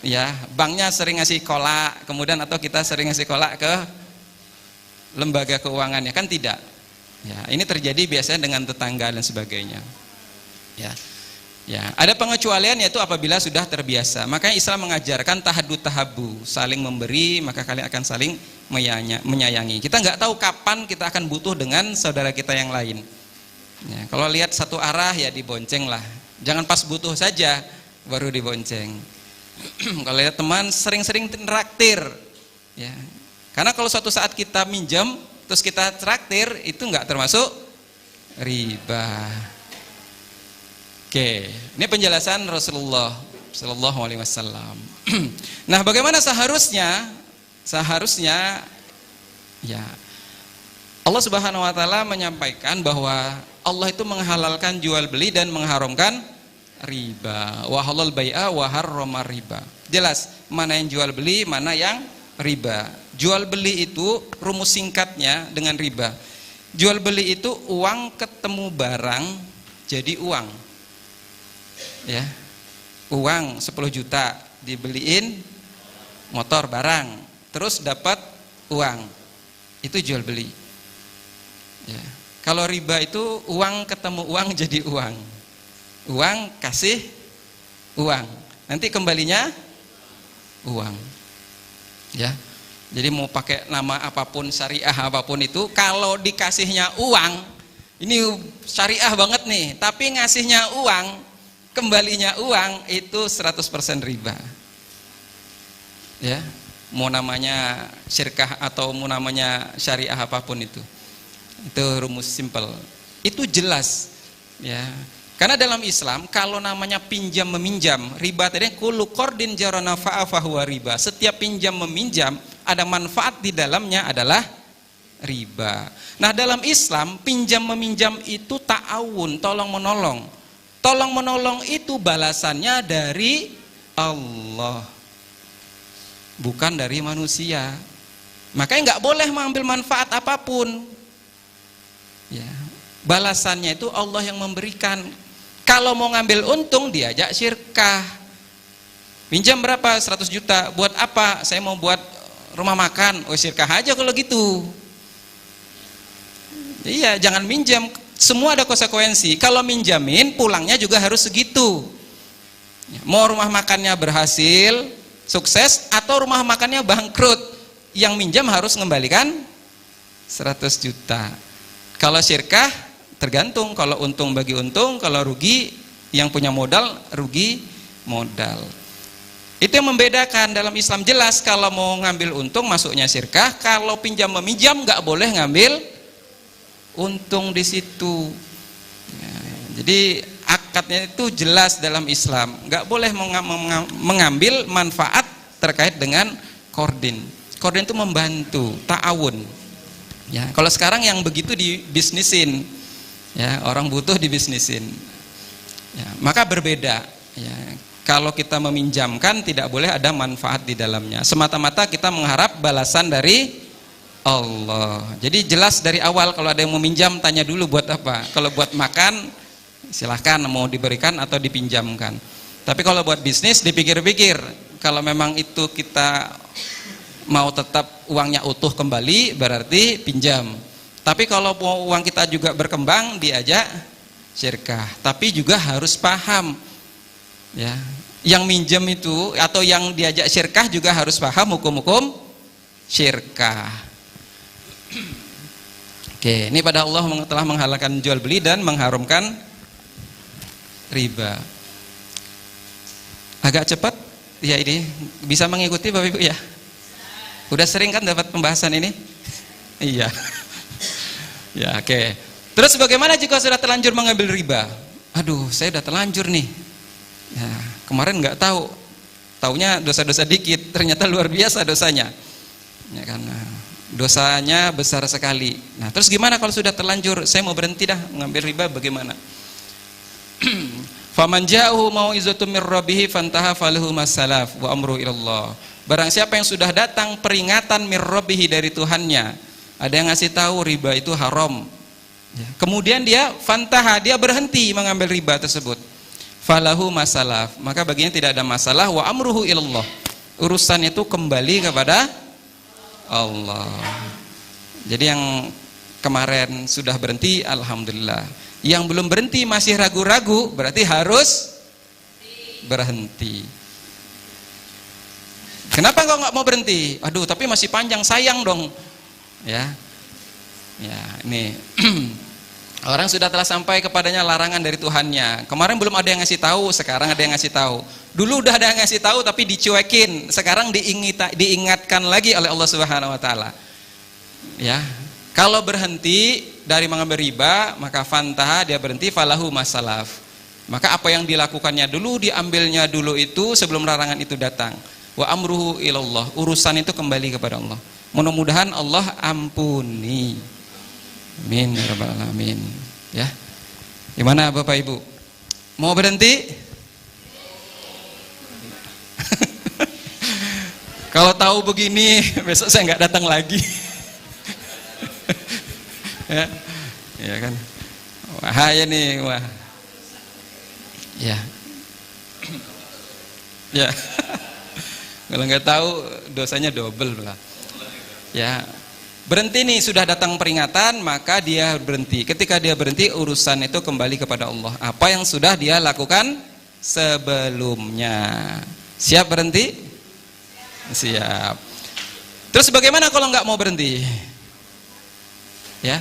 Speaker 1: Ya, banknya sering ngasih kolak, kemudian atau kita sering ngasih kolak ke lembaga keuangan, ya kan tidak? Ya, ini terjadi biasanya dengan tetangga dan sebagainya. Ya. Ya, ada pengecualian yaitu apabila sudah terbiasa. Makanya Islam mengajarkan tahaddu tahabu, saling memberi maka kalian akan saling menyayangi. Kita nggak tahu kapan kita akan butuh dengan saudara kita yang lain. Ya, kalau lihat satu arah ya dibonceng lah. Jangan pas butuh saja baru dibonceng. Kalau lihat teman sering-sering traktir, ya. Karena kalau suatu saat kita minjam terus kita traktir itu nggak termasuk riba. Oke, ini penjelasan Rasulullah Sallallahu Alaihi Wasallam. Nah, bagaimana seharusnya? Seharusnya, ya Allah Subhanahu Wa Taala menyampaikan bahwa Allah itu menghalalkan jual beli dan mengharamkan riba. Wa halal bai'a wa harrama riba. Jelas mana yang jual beli, mana yang riba. Jual beli itu rumus singkatnya dengan riba. Jual beli itu uang ketemu barang jadi uang. Ya. Uang 10 juta dibeliin motor barang, terus dapat uang. Itu jual beli. Ya. Kalau riba itu uang ketemu uang jadi uang. Uang kasih uang. Nanti kembalinya uang. Ya. Jadi mau pakai nama apapun, syariah apapun itu, kalau dikasihnya uang, ini syariah banget nih, tapi ngasihnya uang, kembalinya uang, itu 100% riba. Ya. Mau namanya syirkah atau mau namanya syariah apapun itu. Itu rumus simple. Itu jelas. Ya. Karena dalam Islam kalau namanya pinjam meminjam, riba tadi kullu qardin jara nafa'a fahuwa riba. Setiap pinjam meminjam ada manfaat di dalamnya adalah riba. Nah, dalam Islam pinjam meminjam itu ta'awun, tolong menolong. Tolong menolong itu balasannya dari Allah, bukan dari manusia. Makanya nggak boleh mengambil manfaat apapun. Ya, balasannya itu Allah yang memberikan. Kalau mau ngambil untung diajak syirkah. Pinjam berapa? 100 juta. Buat apa? Saya mau buat rumah makan. Oh, syirkah aja kalau gitu. Iya, jangan minjam. Semua ada konsekuensi. Kalau minjamin pulangnya juga harus segitu. Mau rumah makannya berhasil, sukses, atau rumah makannya bangkrut, yang minjam harus mengembalikan 100 juta. Kalau syirkah tergantung, kalau untung bagi untung, kalau rugi yang punya modal rugi modal. Itu yang membedakan dalam Islam. Jelas kalau mau ngambil untung masuknya syirkah, kalau pinjam meminjam nggak boleh ngambil untung di situ. Ya, jadi akadnya itu jelas dalam Islam, nggak boleh mengambil manfaat terkait dengan qardin. Qardin itu membantu, ta'awun. Ya, kalau sekarang yang begitu dibisnisin. Ya, orang butuh dibisnisin. Ya, maka berbeda. Ya, kalau kita meminjamkan tidak boleh ada manfaat di dalamnya. Semata-mata kita mengharap balasan dari Allah. Jadi jelas dari awal kalau ada yang meminjam tanya dulu buat apa. Kalau buat makan silahkan mau diberikan atau dipinjamkan. Tapi kalau buat bisnis dipikir-pikir. Kalau memang itu kita mau tetap uangnya utuh kembali berarti pinjam. Tapi kalau mau uang kita juga berkembang diajak syirkah. Tapi juga harus paham, ya, yang minjem itu atau yang diajak syirkah juga harus paham hukum-hukum syirkah. Oke, ini pada Allah telah menghalalkan jual beli dan mengharamkan riba. Agak cepat, ya ini bisa mengikuti Bapak Ibu ya. Udah sering kan dapat pembahasan ini? Iya. Ya, oke. Terus bagaimana jika sudah terlanjur mengambil riba? Aduh, saya udah terlanjur nih. Ya, kemarin nggak tahu. Taunya dosa-dosa dikit, ternyata luar biasa dosanya. Ya kan? Dosanya besar sekali. Nah, terus gimana kalau sudah terlanjur? Saya mau berhenti dah mengambil riba, bagaimana? Faman ja'ahu mau'izatun mir rabbih fantaha falahu masalaf wa amru ilallah. Barang siapa yang sudah datang peringatan mir rabbih dari Tuhannya, ada yang ngasih tahu riba itu haram, ya. Kemudian dia fantaha, dia berhenti mengambil riba tersebut, falahu masalaf, maka baginya tidak ada masalah, wa amruhu ilallah, urusan itu kembali kepada Allah. Jadi yang kemarin sudah berhenti alhamdulillah, yang belum berhenti masih ragu-ragu berarti harus berhenti. Kenapa kau nggak mau berhenti? Aduh, tapi masih panjang, sayang dong. Ya, ya, ini orang sudah telah sampai kepadanya larangan dari Tuhannya. Kemarin belum ada yang ngasih tahu, sekarang ada yang ngasih tahu. Dulu udah ada yang ngasih tahu tapi dicuekin, sekarang diingatkan lagi oleh Allah Subhanahu Wa Taala. Ya, kalau berhenti dari mengambil riba maka fantaha, dia berhenti, falahu masalaf. Maka apa yang dilakukannya dulu, diambilnya dulu itu sebelum larangan itu datang. Wa amruhu ilallah, urusan itu kembali kepada Allah. Mudah-mudahan Allah ampuni. Amin ya rabbal alamin. Ya. Gimana Bapak Ibu? Mau berhenti? Kalau tahu begini, besok saya nggak datang lagi. Ya, ya kan. Wahaya nih, wah. Ya. Ya. Kalau nggak tahu dosanya double lah. Ya. Berhenti nih, sudah datang peringatan, maka dia berhenti. Ketika dia berhenti, urusan itu kembali kepada Allah. Apa yang sudah dia lakukan sebelumnya. Siap berhenti? Siap. Terus bagaimana kalau nggak mau berhenti? Ya.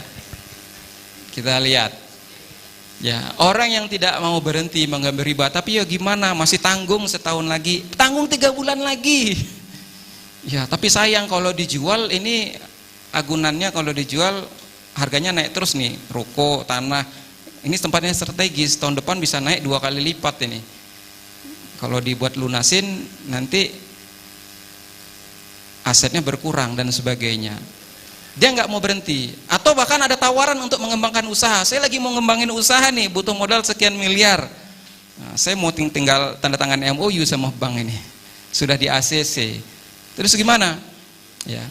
Speaker 1: Kita lihat. Ya, orang yang tidak mau berhenti mengambil riba, tapi ya gimana, masih tanggung setahun lagi, tanggung 3 bulan lagi. Ya, tapi sayang kalau dijual ini agunannya, kalau dijual harganya naik terus nih, ruko, tanah. Ini tempatnya strategis, tahun depan bisa naik 2 kali lipat ini. Kalau dibuat lunasin nanti asetnya berkurang dan sebagainya. Dia nggak mau berhenti, atau bahkan ada tawaran untuk mengembangkan usaha. Saya lagi mau ngembangin usaha nih, butuh modal sekian miliar. Nah, saya mau tinggal tanda tangan MOU sama bank ini, sudah di ACC. Terus gimana? Ya,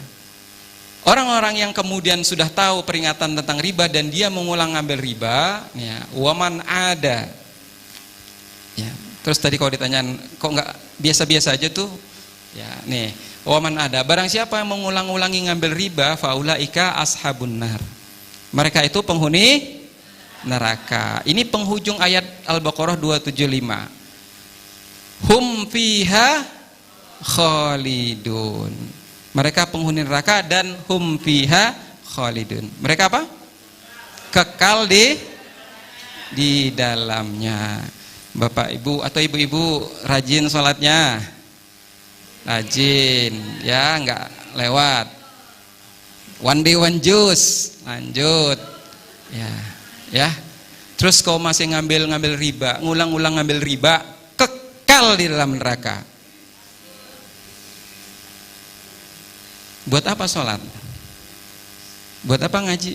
Speaker 1: orang-orang yang kemudian sudah tahu peringatan tentang riba dan dia mengulang ngambil riba, ya, waman ada. Ya, terus tadi kalau ditanyain, kok nggak biasa-biasa aja tuh? Ya, nih. Waman ada, barang siapa yang mengulang-ulangi ngambil riba, faulaika ashabun nar. Mereka itu penghuni neraka. Ini penghujung ayat Al-Baqarah 275. Hum fiha khalidun. Mereka penghuni neraka dan hum fiha khalidun. Mereka apa? Kekal di dalamnya. Bapak Ibu atau ibu-ibu rajin sholatnya. Rajin, ya, nggak lewat. One day one juice, lanjut, ya. Terus kau masih ngambil riba, ngulang-ulang ngambil riba, kekal di dalam neraka. Buat apa sholat? Buat apa ngaji?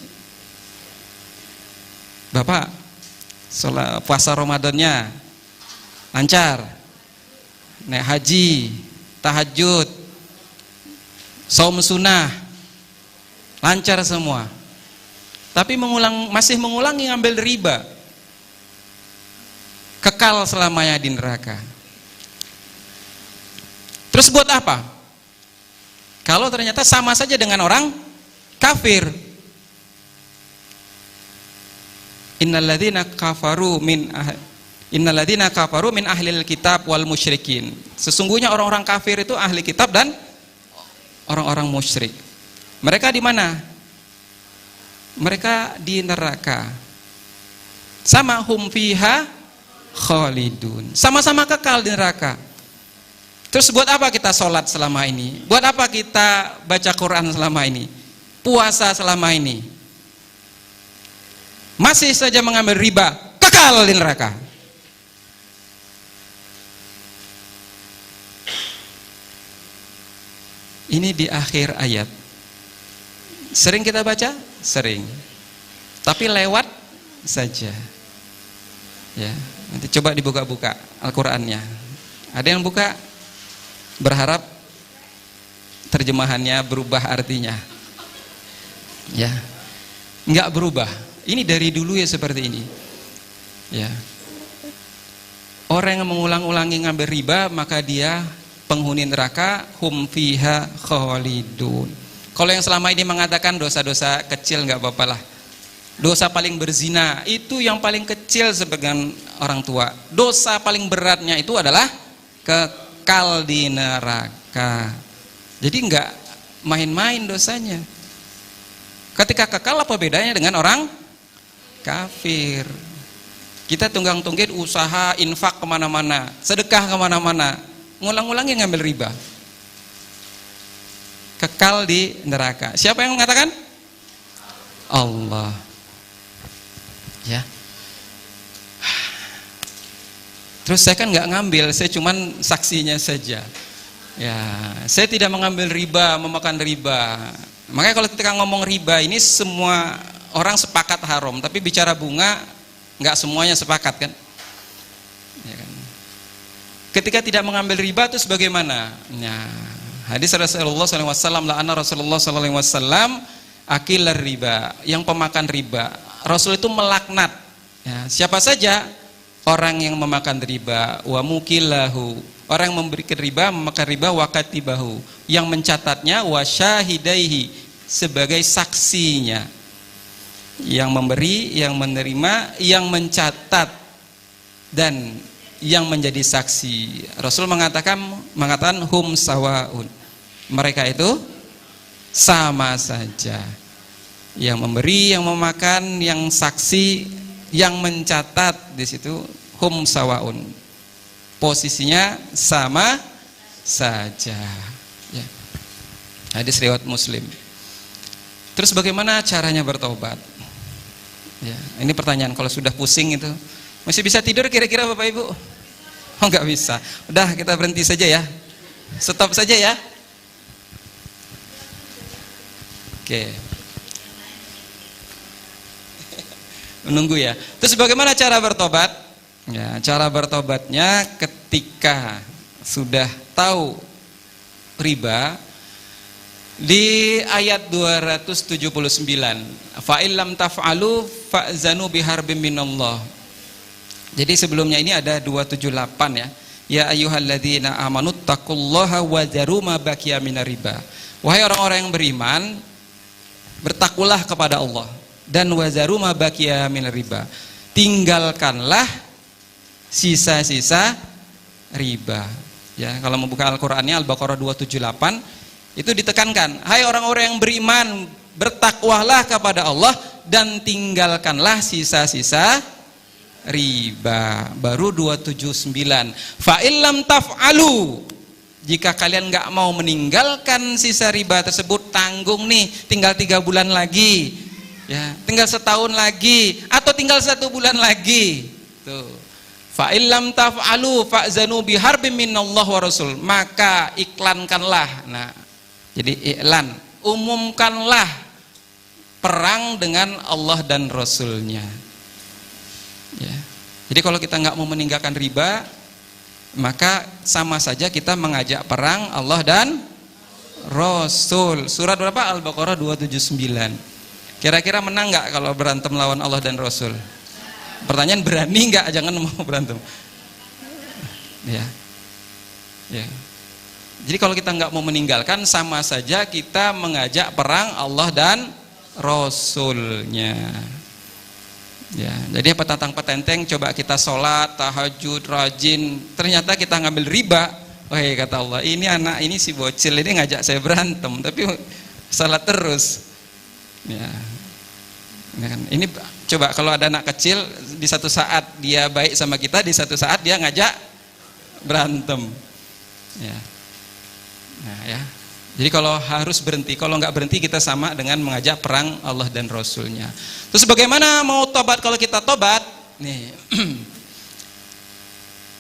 Speaker 1: Bapak, sholat puasa Ramadannya lancar, naik haji, tahajud, saum sunnah, lancar semua. Tapi masih mengulangi ngambil riba, kekal selamanya di neraka. Terus buat apa? Kalau ternyata sama saja dengan orang kafir. Innalladzina kafaru min ahlil kitab wal musyrikin. Sesungguhnya orang-orang kafir itu ahli kitab dan orang-orang musyrik. Mereka di mana? Mereka di neraka. Sama hum fiha khalidun. Sama-sama kekal di neraka. Terus buat apa kita sholat selama ini? Buat apa kita baca Quran selama ini? Puasa selama ini? Masih saja mengambil riba, kekal di neraka. Ini di akhir ayat. Sering kita baca? Sering. Tapi lewat saja. Ya, nanti coba dibuka-buka Al-Qur'annya. Ada yang buka, berharap terjemahannya berubah artinya. Ya. Enggak berubah. Ini dari dulu ya seperti ini. Ya. Orang yang mengulang-ulangi ngambil riba, maka dia penghuni neraka, hum fiha khalidun. Kalau yang selama ini mengatakan dosa-dosa kecil nggak apa-apa lah. Dosa paling berzina itu yang paling kecil sebagian orang tua. Dosa paling beratnya itu adalah kekal di neraka. Jadi nggak main-main dosanya. Ketika kekal, apa bedanya dengan orang kafir? Kita tunggang-tunggit usaha, infak kemana-mana, sedekah kemana-mana, ngulang-ulangi ngambil riba, kekal di neraka. Siapa yang mengatakan? Allah. Ya. Terus saya kan nggak ngambil, saya cuman saksinya saja. Ya, saya tidak mengambil riba, memakan riba. Makanya kalau kita ngomong riba ini semua orang sepakat haram, tapi bicara bunga nggak semuanya sepakat kan? Ya kan? Ketika tidak mengambil riba itu bagaimana? Ya, hadis Rasulullah SAW, la'ana Rasulullah SAW akilar riba, yang pemakan riba. Rasul itu melaknat. Ya, siapa saja orang yang memakan riba, wa mukilahu, orang yang memberikan riba, memakan riba, wa katibahu, yang mencatatnya, wa syahidaihi, sebagai saksinya, yang memberi, yang menerima, yang mencatat, dan yang menjadi saksi. Rasul mengatakan hum sawaun, mereka itu sama saja. Yang memberi, yang memakan, yang saksi, yang mencatat, di situ hum sawaun, posisinya sama saja. Ya. Hadis riwayat Muslim. Terus bagaimana caranya bertobat? Ya, ini pertanyaan kalau sudah pusing itu. Masih bisa tidur kira-kira Bapak Ibu? Oh, nggak bisa. Udah, kita berhenti saja ya. Stop saja ya. Oke. Menunggu ya. Terus bagaimana cara bertobat? Ya, cara bertobatnya ketika sudah tahu riba, di ayat 279, fa illam taf'alu fa'zanu biharbim minallah. Jadi sebelumnya ini ada 278 ya. Ya ayyuhalladzina amanu taqullaha wa dzaru ma baqiya minar riba. Wahai orang-orang yang beriman, bertakwalah kepada Allah dan wazaru ma baqiya minar riba. Tinggalkanlah sisa-sisa riba. Ya, kalau membuka Al-Qur'annya Al-Baqarah 278 itu ditekankan, hai orang-orang yang beriman, bertakwalah kepada Allah dan tinggalkanlah sisa-sisa riba. Baru 279. Fa illam taf'alu, jika kalian nggak mau meninggalkan sisa riba tersebut, tanggung nih, tinggal 3 bulan lagi, ya, tinggal setahun lagi, atau tinggal 1 bulan lagi. Tuh. Fa illam taf'alu fa'zanu biharbim minallah wa rasul, maka iklankanlah. Nah, jadi iklan, umumkanlah perang dengan Allah dan Rasulnya. Ya. Jadi kalau kita nggak mau meninggalkan riba, maka sama saja kita mengajak perang Allah dan Rasul. Surat berapa? Al-Baqarah 279. Kira-kira menang nggak kalau berantem lawan Allah dan Rasul? Pertanyaan, berani nggak? Jangan mau berantem. Ya. Ya. Jadi kalau kita nggak mau meninggalkan, sama saja kita mengajak perang Allah dan Rasulnya. Ya, jadi petantang-petenteng coba kita sholat, tahajud, rajin, ternyata kita ngambil riba. Wahai kata Allah, ini anak ini si bocil ini ngajak saya berantem, tapi sholat terus. Ya, ini coba kalau ada anak kecil, di satu saat dia baik sama kita, di satu saat dia ngajak berantem. Ya, nah ya. Jadi kalau harus berhenti, kalau nggak berhenti kita sama dengan mengajak perang Allah dan Rasulnya. Terus bagaimana mau tobat kalau kita tobat? Nih,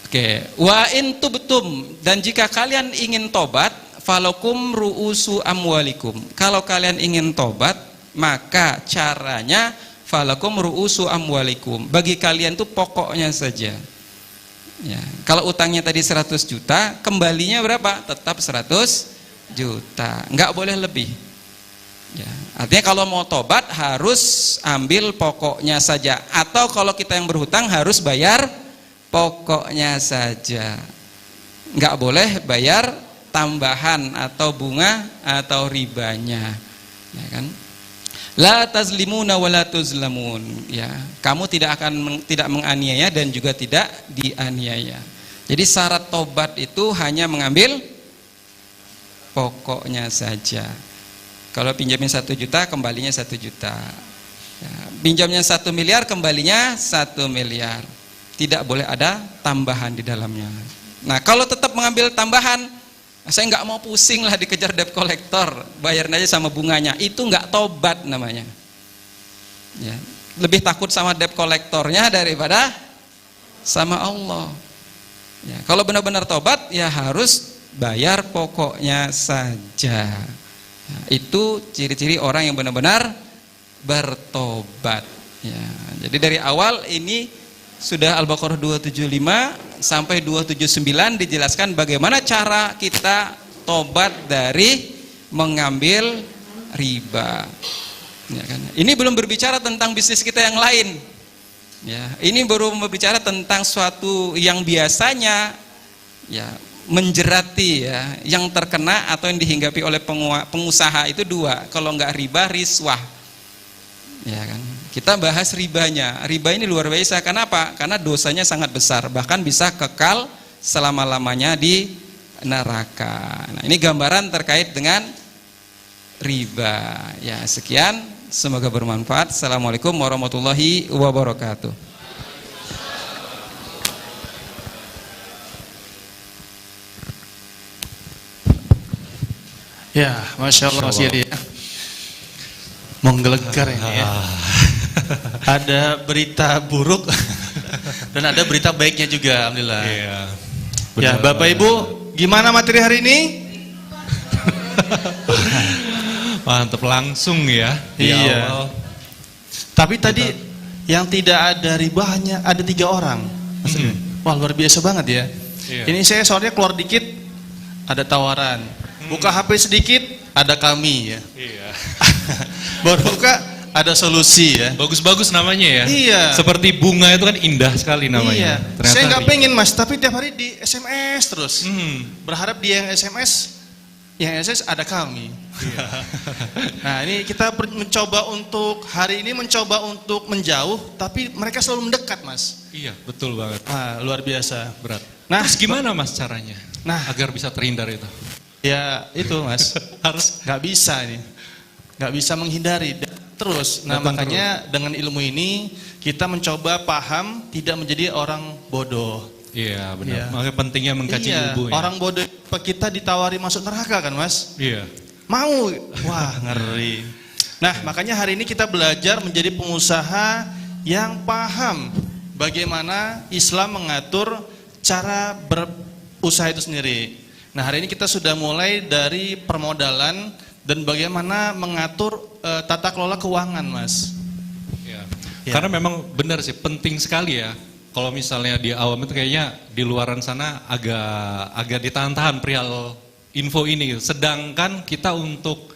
Speaker 1: oke. Wa in tubtum, dan jika kalian ingin tobat, falakum ru'usu amwalikum. Kalau kalian ingin tobat, maka caranya falakum ru'usu amwalikum. Bagi kalian tuh pokoknya saja. Ya, kalau utangnya tadi 100 juta, kembalinya berapa? Tetap 100 juta, nggak boleh lebih. Ya, artinya kalau mau tobat harus ambil pokoknya saja, atau kalau kita yang berhutang harus bayar pokoknya saja, nggak boleh bayar tambahan atau bunga atau ribanya, ya kan? La tazlimuna wa la tuzlamun, ya, kamu tidak menganiaya dan juga tidak dianiaya. Jadi syarat tobat itu hanya mengambil pokoknya saja. Kalau pinjamin 1 juta, kembalinya 1 juta. Ya, pinjamnya 1 miliar, kembalinya 1 miliar. Tidak boleh ada tambahan di dalamnya. Nah, kalau tetap mengambil tambahan, saya nggak mau pusing lah dikejar debt collector, bayarin aja sama bunganya. Itu nggak tobat namanya. Ya, lebih takut sama debt collectornya daripada sama Allah. Ya, kalau benar-benar tobat ya harus bayar pokoknya saja. Nah, itu ciri-ciri orang yang benar-benar bertobat. Ya, jadi dari awal ini sudah Al-Baqarah 275 sampai 279 dijelaskan bagaimana cara kita tobat dari mengambil riba. Ya kan? Ini belum berbicara tentang bisnis kita yang lain. Ya, ini baru berbicara tentang suatu yang biasanya ya menjerati ya, yang terkena atau yang dihinggapi oleh pengusaha itu dua. Kalau nggak riba, riswah. Ya kan? Kita bahas ribanya. Riba ini luar biasa. Kenapa? Karena dosanya sangat besar, bahkan bisa kekal selama-lamanya di neraka. Nah, ini gambaran terkait dengan riba. Ya, sekian. Semoga bermanfaat. Assalamualaikum warahmatullahi wabarakatuh.
Speaker 2: Ya, Masya Allah Mas Yadi ya. Menggelegar ini ya. Ada berita buruk dan ada berita baiknya juga, alhamdulillah.
Speaker 3: Iya.
Speaker 2: Ya, Bapak Ibu, gimana materi hari ini?
Speaker 3: Mantap langsung ya di
Speaker 2: Iya.
Speaker 3: awal.
Speaker 2: Tapi tadi yang tidak ada riba hanya ada 3 orang. Wah, luar biasa banget ya.
Speaker 3: Iya.
Speaker 2: Ini saya soalnya keluar dikit ada tawaran. Buka HP sedikit ada kami ya.
Speaker 3: Iya.
Speaker 2: Baru buka ada solusi ya.
Speaker 3: Bagus-bagus namanya ya.
Speaker 2: Iya.
Speaker 3: Seperti bunga itu kan indah sekali namanya.
Speaker 2: Iya.
Speaker 3: Ternyata
Speaker 2: Saya nggak
Speaker 3: riba.
Speaker 2: pengen Mas, tapi tiap hari di SMS terus. Berharap dia yang SMS ada kami.
Speaker 3: Iya.
Speaker 2: Nah, ini kita mencoba untuk hari ini mencoba untuk menjauh, tapi mereka selalu mendekat, Mas.
Speaker 3: Iya, betul banget.
Speaker 2: Ah, luar biasa.
Speaker 3: Berat.
Speaker 2: Nah,
Speaker 3: Terus gimana Mas caranya?
Speaker 2: Nah.
Speaker 3: Agar bisa terhindar itu.
Speaker 2: Ya itu Mas, harus nggak bisa ini, nggak bisa menghindari. Terus, nah
Speaker 3: Datang
Speaker 2: makanya dengan ilmu ini kita mencoba paham, tidak menjadi orang bodoh.
Speaker 3: Iya, benar.
Speaker 2: Iya.
Speaker 3: Makanya pentingnya mengkaji
Speaker 2: Iya,
Speaker 3: ilmu ya.
Speaker 2: orang bodoh kita ditawari masuk neraka kan Mas?
Speaker 3: Iya.
Speaker 2: Mau, wah ngeri. Nah makanya hari ini kita belajar menjadi pengusaha yang paham bagaimana Islam mengatur cara berusaha itu sendiri. Nah hari ini kita sudah mulai dari permodalan dan bagaimana mengatur tata kelola keuangan, Mas.
Speaker 3: Iya.
Speaker 2: Ya.
Speaker 3: Karena memang benar sih, penting sekali ya. Kalau misalnya di awam itu kayaknya di luaran sana agak ditahan-tahan perihal info ini. Sedangkan kita untuk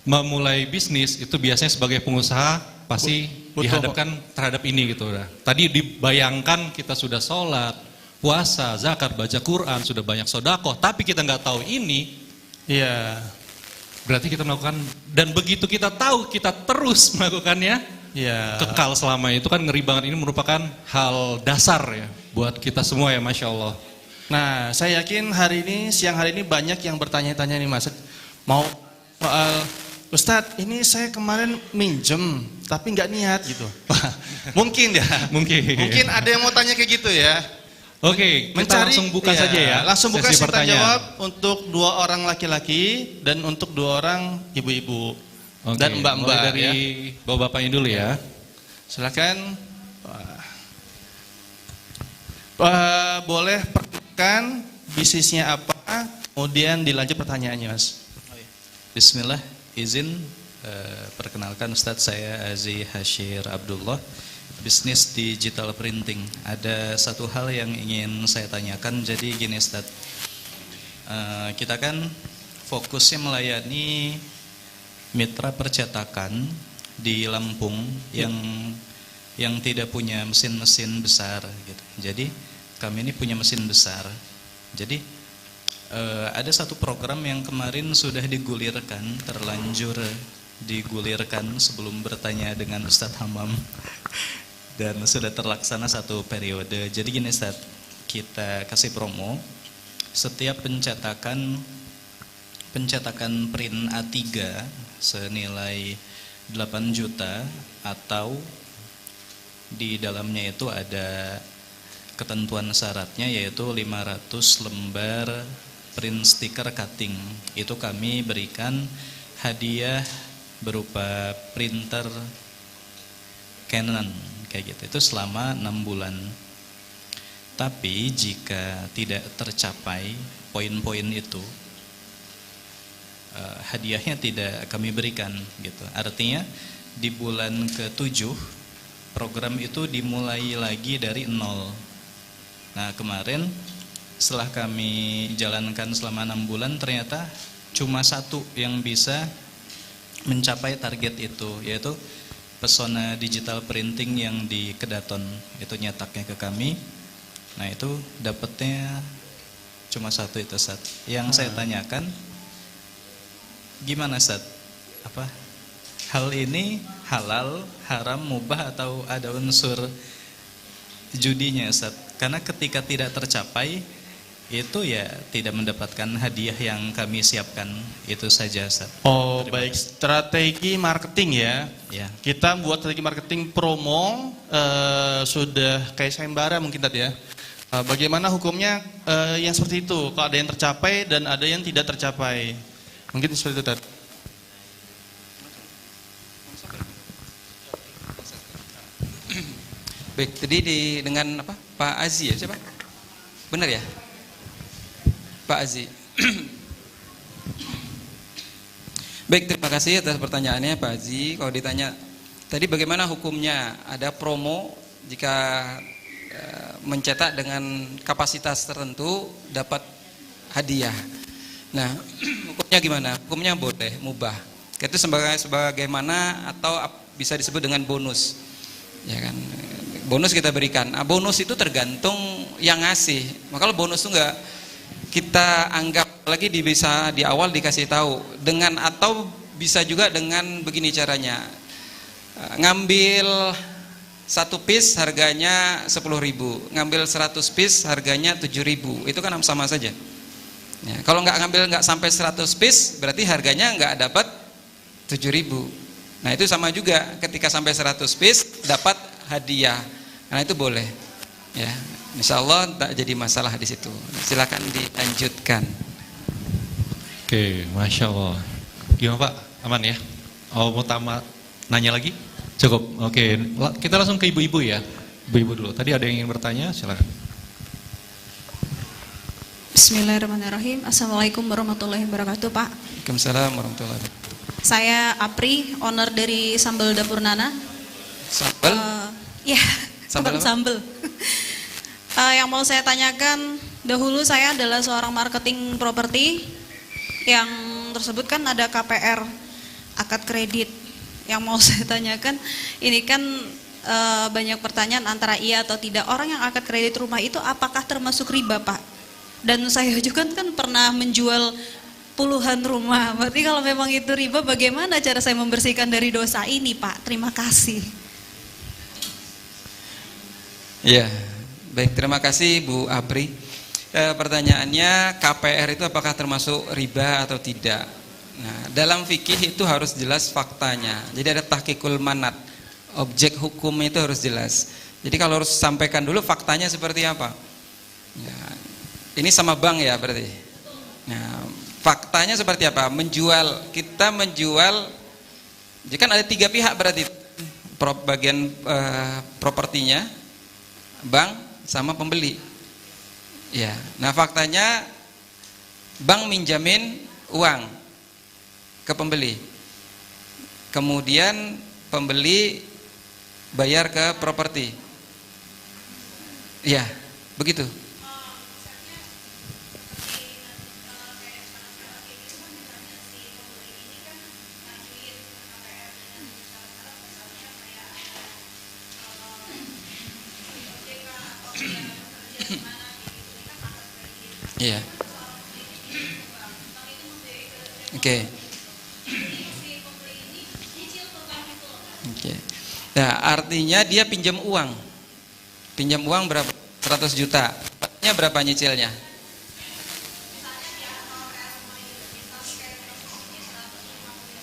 Speaker 3: memulai bisnis itu biasanya sebagai pengusaha pasti dihadapkan terhadap ini gitu. Tadi dibayangkan kita sudah sholat, puasa, zakat, baca Quran, sudah banyak sodakoh, tapi kita nggak tahu ini.
Speaker 2: Iya.
Speaker 3: Berarti kita melakukan, dan begitu kita tahu kita terus melakukannya,
Speaker 2: Iya.
Speaker 3: kekal selama itu kan ngeri banget. Ini merupakan hal dasar ya buat kita semua ya, Masya Allah.
Speaker 2: Nah, saya yakin siang hari ini banyak yang bertanya-tanya nih Mas. Mau soal, Ustadz, ini saya kemarin minjem, tapi nggak niat gitu. Mungkin ya. Mungkin ada yang mau tanya kayak gitu ya.
Speaker 3: Oke, kita langsung buka
Speaker 2: iya,
Speaker 3: saja ya.
Speaker 2: Langsung buka
Speaker 3: sesi
Speaker 2: sesi jawab untuk 2 orang laki-laki dan untuk 2 orang ibu-ibu.
Speaker 3: Oke,
Speaker 2: Dan mbak-mbak
Speaker 3: mulai dari
Speaker 2: ya.
Speaker 3: bapak-bapaknya dulu ya.
Speaker 2: Silakan. Boleh perkenalkan bisnisnya apa, kemudian dilanjut pertanyaannya, Mas.
Speaker 4: Bismillah, izin perkenalkan Ustadz, saya Aziz Hashir Abdullah, bisnis digital printing. Ada satu hal yang ingin saya tanyakan. Jadi gini Ustadz, kita kan fokusnya melayani mitra percetakan di Lampung yang tidak punya mesin-mesin besar gitu. Jadi kami ini punya mesin besar. Jadi ada satu program yang kemarin sudah digulirkan, terlanjur digulirkan sebelum bertanya dengan Ustadz Hamam, dan sudah terlaksana 1 periode. Jadi gini Ustadz, kita kasih promo setiap pencetakan print A3 senilai 8 juta atau di dalamnya itu ada ketentuan syaratnya, yaitu 500 lembar print stiker cutting. Itu kami berikan hadiah berupa printer Canon kayak gitu. Itu selama 6 bulan. Tapi jika tidak tercapai poin-poin itu, hadiahnya tidak kami berikan gitu. Artinya di bulan ke-7 program itu dimulai lagi dari nol. Nah, kemarin setelah kami jalankan selama 6 bulan, ternyata cuma satu yang bisa mencapai target itu, yaitu pesona digital printing yang di Kedaton. Itu nyetaknya ke kami. Nah, itu dapatnya cuma satu itu, Ustaz. Yang saya tanyakan, gimana, Ustaz? Apa hal ini halal, haram, mubah, atau ada unsur judinya, Ustaz? Karena ketika tidak tercapai, itu ya tidak mendapatkan hadiah yang kami siapkan. Itu saja, Ustaz.
Speaker 2: Oh, baik, strategi marketing ya.
Speaker 4: Ya.
Speaker 2: Kita buat strategi marketing promo, sudah kayak sayembara mungkin tadi ya. Bagaimana hukumnya yang seperti itu? Kalau ada yang tercapai dan ada yang tidak tercapai, mungkin seperti itu tadi.
Speaker 1: Baik, tadi dengan apa? Pak Azi ya, siapa? Benar ya? Pak Azi. Baik, terima kasih atas pertanyaannya Pak Azi. Kalau ditanya tadi bagaimana hukumnya ada promo jika mencetak dengan kapasitas tertentu dapat hadiah. Nah, hukumnya gimana? Hukumnya boleh, mubah. Itu sebagaimana atau bisa disebut dengan bonus. Ya kan? Bonus kita berikan. Nah, bonus itu tergantung yang ngasih. Maka kalau bonus itu enggak kita anggap lagi bisa di awal dikasih tahu dengan, atau bisa juga dengan begini caranya. Ngambil 1 piece harganya 10.000, ngambil 100 piece harganya 7.000, itu kan sama saja. Ya, kalau nggak sampai 100 piece berarti harganya nggak dapat 7.000. Nah, itu sama juga, ketika sampai 100 piece dapat hadiah. Nah, itu boleh. Ya, insya Allah tak jadi masalah di situ. Silakan dilanjutkan.
Speaker 3: Oke, masya Allah. Gimana Pak? Aman ya? Oh, mau nanya lagi? Cukup. Oke, kita langsung ke ibu-ibu ya. Ibu-ibu dulu. Tadi ada yang ingin bertanya, silakan.
Speaker 5: Bismillahirrahmanirrahim. Assalamualaikum warahmatullahi wabarakatuh, Pak.
Speaker 1: Waalaikumsalam warahmatullahi wabarakatuh.
Speaker 5: Saya Apri, owner dari Sambal Dapur Nana.
Speaker 1: Sambal?
Speaker 5: Ya,
Speaker 1: Sambal apa?
Speaker 5: sambal. Yang mau saya tanyakan, dahulu saya adalah seorang marketing properti yang tersebut kan ada KPR, akad kredit. Yang mau saya tanyakan, ini kan banyak pertanyaan antara iya atau tidak. Orang yang akad kredit rumah itu apakah termasuk riba, Pak? Dan saya juga kan pernah menjual puluhan rumah. Berarti kalau memang itu riba, bagaimana cara saya membersihkan dari dosa ini, Pak? Terima kasih.
Speaker 1: Ya, baik, terima kasih Bu Apri. Pertanyaannya, KPR itu apakah termasuk riba atau tidak? Nah, dalam fikih itu harus jelas faktanya. Jadi ada tahqiqul manat, objek hukumnya itu harus jelas. Jadi kalau harus sampaikan dulu faktanya seperti apa. Ya, ini sama bank ya berarti. Nah, faktanya seperti apa? Kita menjual, jadi kan ada 3 pihak berarti, bagian propertinya, bank sama pembeli. Ya, nah faktanya bank minjamin uang ke pembeli, kemudian pembeli bayar ke properti. Ya, begitu. Iya. Oke. Oke. Nah, artinya dia pinjam uang. Pinjam uang berapa? 100 juta. Dapatnya berapa nyicilnya?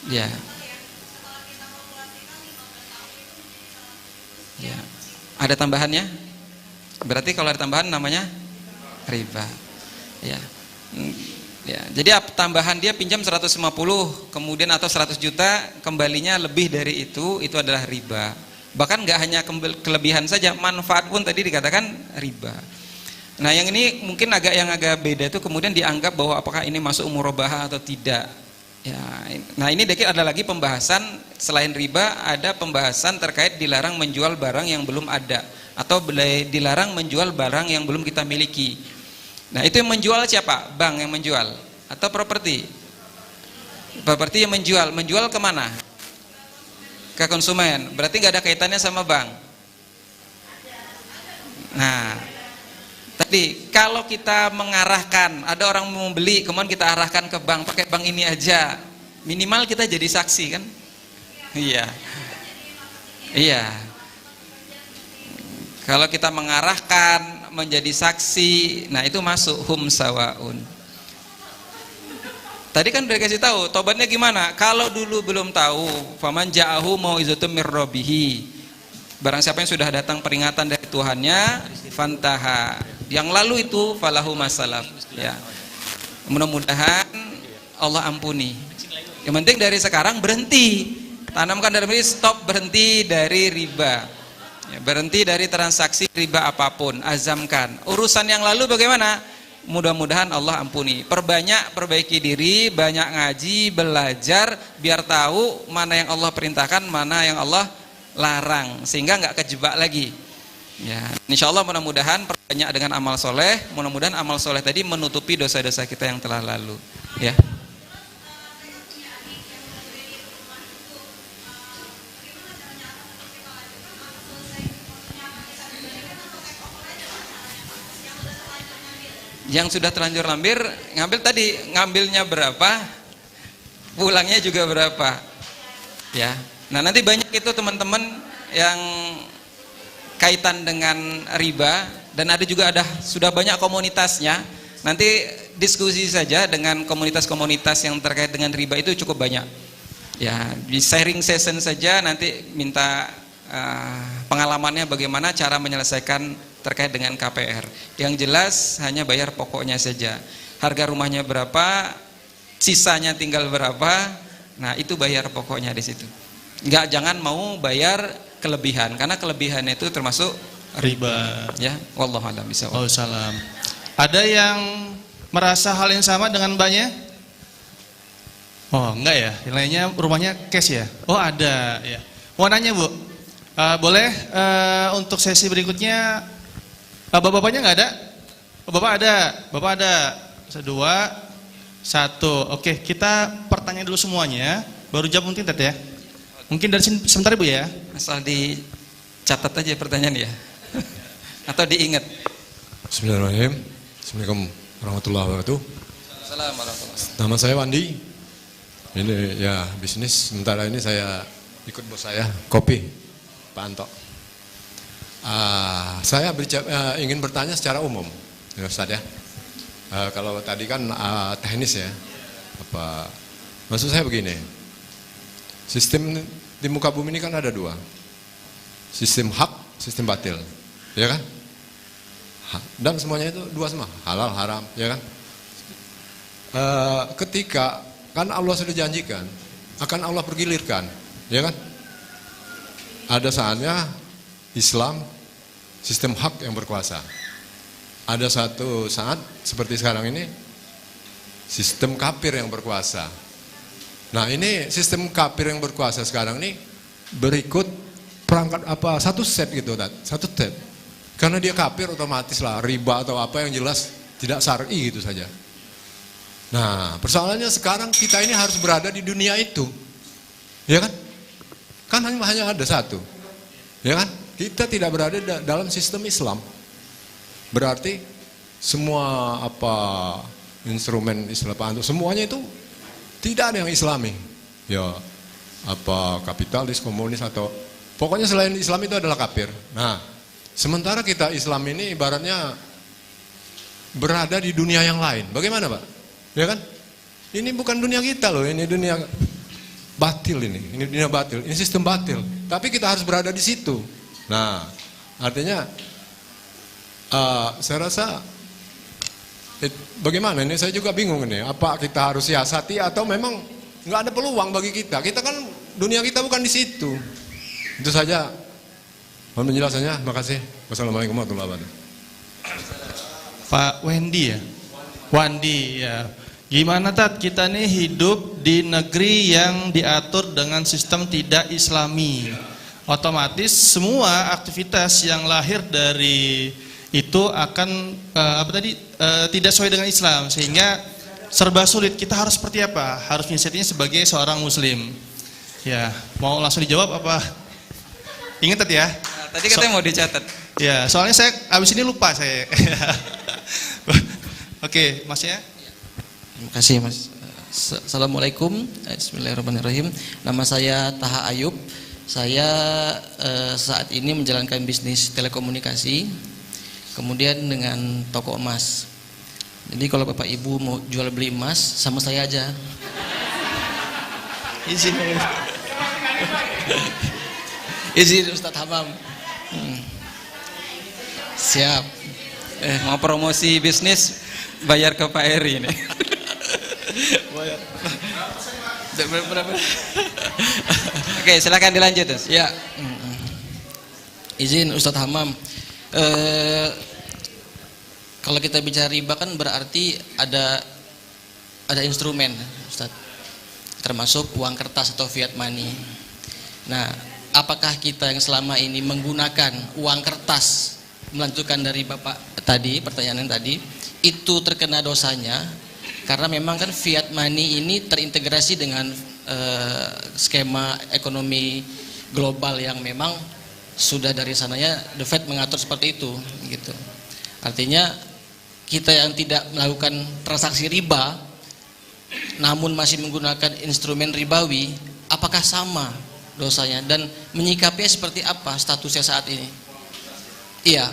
Speaker 1: Ya. Ya. Ada tambahannya? Berarti kalau ada tambahan namanya riba. Ya. Ya, jadi tambahan dia pinjam 150 kemudian atau 100 juta kembalinya lebih dari itu adalah riba. Bahkan nggak hanya kelebihan saja, manfaat pun tadi dikatakan riba. Nah, yang ini mungkin yang agak beda itu kemudian dianggap bahwa apakah ini masuk murabahah atau tidak. Ya, nah ini dikit ada lagi pembahasan selain riba, ada pembahasan terkait dilarang menjual barang yang belum ada atau dilarang menjual barang yang belum kita miliki. Nah, itu yang menjual siapa? Bank yang menjual atau properti? Properti yang menjual kemana? Ke konsumen. Berarti nggak ada kaitannya sama bank. Nah, tadi kalau kita mengarahkan, ada orang mau beli, kemudian kita arahkan ke bank, pakai bank ini aja, minimal kita jadi saksi kan? Iya, iya. Kalau kita mengarahkan menjadi saksi, nah itu masuk hum sawaun. Tadi kan udah kasih tahu, tobatnya gimana? Kalau dulu belum tahu, faman ja'ahu mau'izatum mir rabbih. Barang siapa yang sudah datang peringatan dari Tuhannya, fantaha. Yang lalu itu falahu masalaf. Ya. Mudah-mudahan Allah ampuni. Yang penting dari sekarang berhenti. Tanamkan dalam diri, stop, berhenti dari riba. Ya, berhenti dari transaksi riba apapun, azamkan. Urusan yang lalu bagaimana? Mudah-mudahan Allah ampuni. Perbaiki diri, banyak ngaji, belajar, biar tahu mana yang Allah perintahkan, mana yang Allah larang, sehingga nggak kejebak lagi. Ya, insya Allah mudah-mudahan perbanyak dengan amal soleh. Mudah-mudahan amal soleh tadi menutupi dosa-dosa kita yang telah lalu. Ya. Yang sudah terlanjur lambir, ngambilnya berapa, pulangnya juga berapa, ya. Nah nanti banyak itu teman-teman yang kaitan dengan riba, dan sudah banyak komunitasnya. Nanti diskusi saja dengan komunitas-komunitas yang terkait dengan riba itu cukup banyak. Ya, di sharing session saja nanti minta pengalamannya bagaimana cara menyelesaikan terkait dengan KPR. Yang jelas hanya bayar pokoknya saja. Harga rumahnya berapa, sisanya tinggal berapa, nah itu bayar pokoknya di situ. Jangan mau bayar kelebihan, karena kelebihan itu termasuk riba. Ya, wallahu a'lam bishawab.
Speaker 2: Waalaikumsalam. Ada yang merasa hal yang sama dengan mbaknya? Oh, enggak ya. Yang lainnya rumahnya cash ya? Oh, ada ya. Mau nanya, Bu? Boleh untuk sesi berikutnya bapak-bapaknya nggak ada? Oh, bapak ada. 2, 1. Oke, kita pertanyaan dulu semuanya. Baru jawab mungkin ya. Mungkin dari sini sebentar Bu ya.
Speaker 1: Asal dicatat aja pertanyaan ya. Atau diingat.
Speaker 6: Bismillahirrahmanirrahim. Assalamualaikum warahmatullahi wabarakatuh.
Speaker 1: Assalamualaikum warahmatullahi wabarakatuh.
Speaker 6: Nama saya Wandi. Ini ya bisnis. Sementara ini saya ikut bos saya, kopi, Pak Anto. Saya ingin bertanya secara umum, ya Ustaz ya. Kalau tadi kan teknis ya. Maksud saya begini. Sistem di muka bumi ini kan ada 2. Sistem hak, sistem batil. Ya kan? Dan semuanya itu 2 semua, halal, haram, ya kan? Ketika kan Allah sudah janjikan akan Allah pergilirkan, ya kan? Ada saatnya Islam sistem hak yang berkuasa. Ada satu saat seperti sekarang ini sistem kafir yang berkuasa. Nah, ini sistem kafir yang berkuasa sekarang ini berikut perangkat satu set gitu, satu set. Karena dia kafir otomatis lah riba atau apa yang jelas tidak syar'i gitu saja. Nah, persoalannya sekarang kita ini harus berada di dunia itu. Ya kan? Kan hanya ada satu. Ya kan? Kita tidak berada dalam sistem Islam. Berarti semua instrumen Islam semuanya itu tidak ada yang Islami. Ya, kapitalis, komunis atau pokoknya selain Islam itu adalah kafir. Nah, sementara kita Islam ini ibaratnya berada di dunia yang lain. Bagaimana, Pak? Ya kan? Ini bukan dunia kita loh, ini dunia batil ini dunia batil, ini sistem batil. Tapi kita harus berada di situ. Nah, artinya saya rasa bagaimana ini saya juga bingung ini. Apa kita harus siasati atau memang nggak ada peluang bagi kita? Kita kan dunia kita bukan di situ. Itu saja. Mohon penjelasannya. Terima kasih. Wassalamualaikum warahmatullahi wabarakatuh.
Speaker 2: Pak Wendy ya? Wandi ya. Gimana Tat, kita nih hidup di negeri yang diatur dengan sistem tidak islami. Otomatis semua aktivitas yang lahir dari itu akan tidak sesuai dengan Islam, sehingga serba sulit. Kita harus seperti apa? Harus menyiasatinya sebagai seorang muslim. Ya, mau langsung dijawab apa? Ingat Tat ya?
Speaker 1: Nah, tadi katanya mau dicatat.
Speaker 2: Ya, soalnya saya abis ini lupa saya. Oke, Mas ya.
Speaker 7: Terima kasih Mas. Assalamualaikum. Bismillahirrahmanirrahim. Nama saya Taha Ayub. Saya saat ini menjalankan bisnis telekomunikasi, kemudian dengan toko emas. Jadi kalau Bapak Ibu mau jual beli emas, sama saya aja. Izin Ustadz Hamam. Siap.
Speaker 1: Mau promosi bisnis, bayar ke Pak Eri ini. Oke, silakan dilanjut terus.
Speaker 7: Ya. Izin Ustadz Hamam. Kalau kita bicara riba kan berarti ada instrumen, Ustadz. Termasuk uang kertas atau fiat money. Nah, apakah kita yang selama ini menggunakan uang kertas melanjutkan dari Bapak tadi, pertanyaan yang tadi, itu terkena dosanya? Karena memang kan fiat money ini terintegrasi dengan skema ekonomi global yang memang sudah dari sananya The Fed mengatur seperti itu, gitu. Artinya kita yang tidak melakukan transaksi riba, namun masih menggunakan instrumen ribawi, apakah sama dosanya dan menyikapinya seperti apa statusnya saat ini? Iya,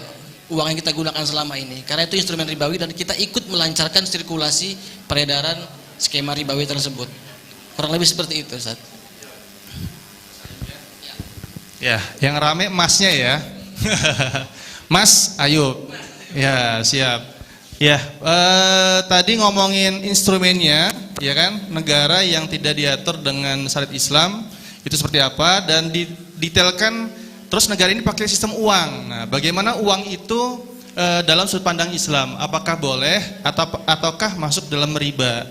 Speaker 7: uang yang kita gunakan selama ini, karena itu instrumen ribawi dan kita ikut melancarkan sirkulasi peredaran skema ribawi tersebut. Kurang lebih seperti itu, Ustaz.
Speaker 2: Ya, yang rame Masnya ya. Mas Ayub. Ya, siap. Ya, tadi ngomongin instrumennya, ya kan, negara yang tidak diatur dengan syariat Islam itu seperti apa, dan didetailkan. Terus negara ini pakai sistem uang. Nah, bagaimana uang itu dalam sudut pandang Islam? Apakah boleh ataukah masuk dalam riba?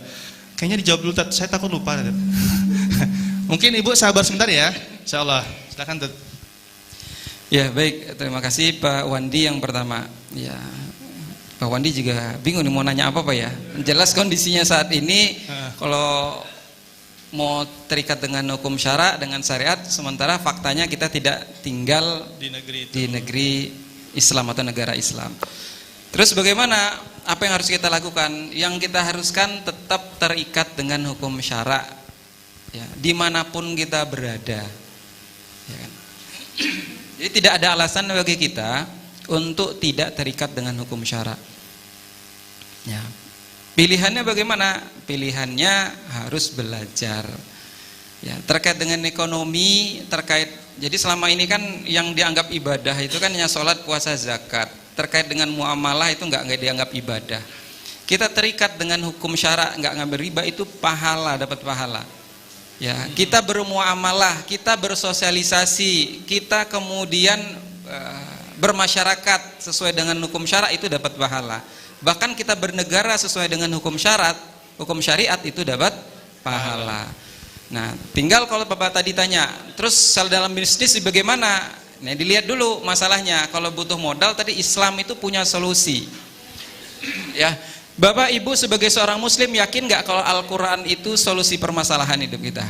Speaker 2: Kayaknya dijawab dulu, Tat. Saya takut lupa, Tat. Mungkin Ibu sabar sebentar ya, insyaallah. Silakan, Tat.
Speaker 1: Ya, baik, terima kasih Pak Wandi yang pertama. Ya, Pak Wandi juga bingung nih mau nanya apa Pak ya. Jelas kondisinya saat ini kalau mau terikat dengan hukum syara, dengan syariat, sementara faktanya kita tidak tinggal di negeri Islam atau negara Islam. Terus bagaimana, apa yang harus kita lakukan? Yang kita haruskan tetap terikat dengan hukum syara, ya, dimanapun kita berada, ya kan? Jadi tidak ada alasan bagi kita untuk tidak terikat dengan hukum syara. Ya. Pilihannya bagaimana? Pilihannya harus belajar. Ya, terkait dengan ekonomi, jadi selama ini kan yang dianggap ibadah itu kan hanya sholat, puasa, zakat. Terkait dengan muamalah itu nggak dianggap ibadah. Kita terikat dengan hukum syara, nggak ngambil riba, itu pahala, dapat pahala. Ya, kita bermuamalah, kita bersosialisasi, kita kemudian bermasyarakat sesuai dengan hukum syara, itu dapat pahala. Bahkan kita bernegara sesuai dengan hukum syariat itu dapat pahala. Nah, tinggal kalau Bapak tadi tanya, terus dalam bisnis bagaimana? Nah, dilihat dulu masalahnya. Kalau butuh modal, tadi Islam itu punya solusi. Ya, Bapak Ibu sebagai seorang Muslim yakin nggak kalau Al-Quran itu solusi permasalahan hidup kita?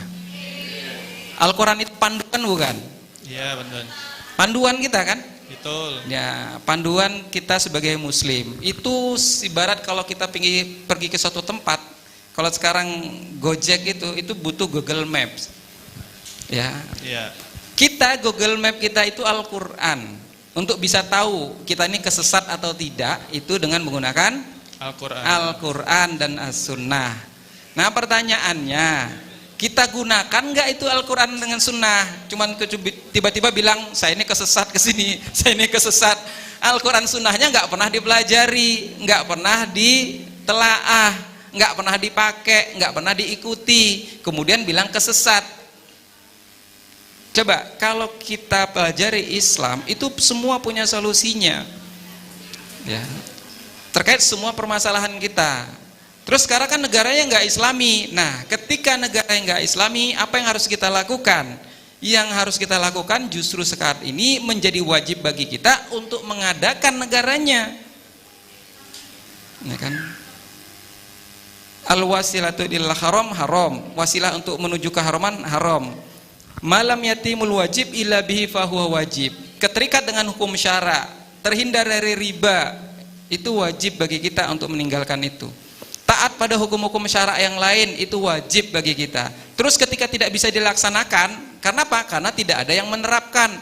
Speaker 1: Al-Quran itu panduan bukan?
Speaker 2: Iya, benar.
Speaker 1: Panduan kita kan?
Speaker 2: Betul.
Speaker 1: Ya, panduan kita sebagai Muslim. Itu ibarat kalau kita pergi ke suatu tempat. Kalau sekarang Gojek itu butuh Google Maps. Ya. Iya. Kita Google Map kita itu Al-Quran. Untuk bisa tahu kita ini kesesat atau tidak, itu dengan menggunakan Al-Quran dan As-Sunnah. Nah, pertanyaannya, kita gunakan nggak itu Al-Quran dengan Sunnah? Cuman tiba-tiba bilang saya ini kesesat ke sini, saya ini kesesat. Al-Quran Sunnahnya nggak pernah dipelajari, nggak pernah ditelaah, nggak pernah dipakai, nggak pernah diikuti. Kemudian bilang kesesat. Coba kalau kita pelajari Islam, itu semua punya solusinya. Ya. terkait semua permasalahan kita. Terus sekarang kan negaranya nggak Islami. Nah, ketika negara yang nggak Islami, apa yang harus kita lakukan? Yang harus kita lakukan justru sekarang ini menjadi wajib bagi kita untuk mengadakan negaranya. Ya kan? Al-wasilatu ilal haram haram. Wasilah untuk menuju keharaman haram. Malam yatimul wajib illa bihi fahuwa wajib. Keterikat dengan hukum syara, terhindar dari riba, itu wajib bagi kita untuk meninggalkan itu. Taat pada hukum-hukum syara yang lain itu wajib bagi kita. Terus ketika tidak bisa dilaksanakan, karena apa? Karena tidak ada yang menerapkan.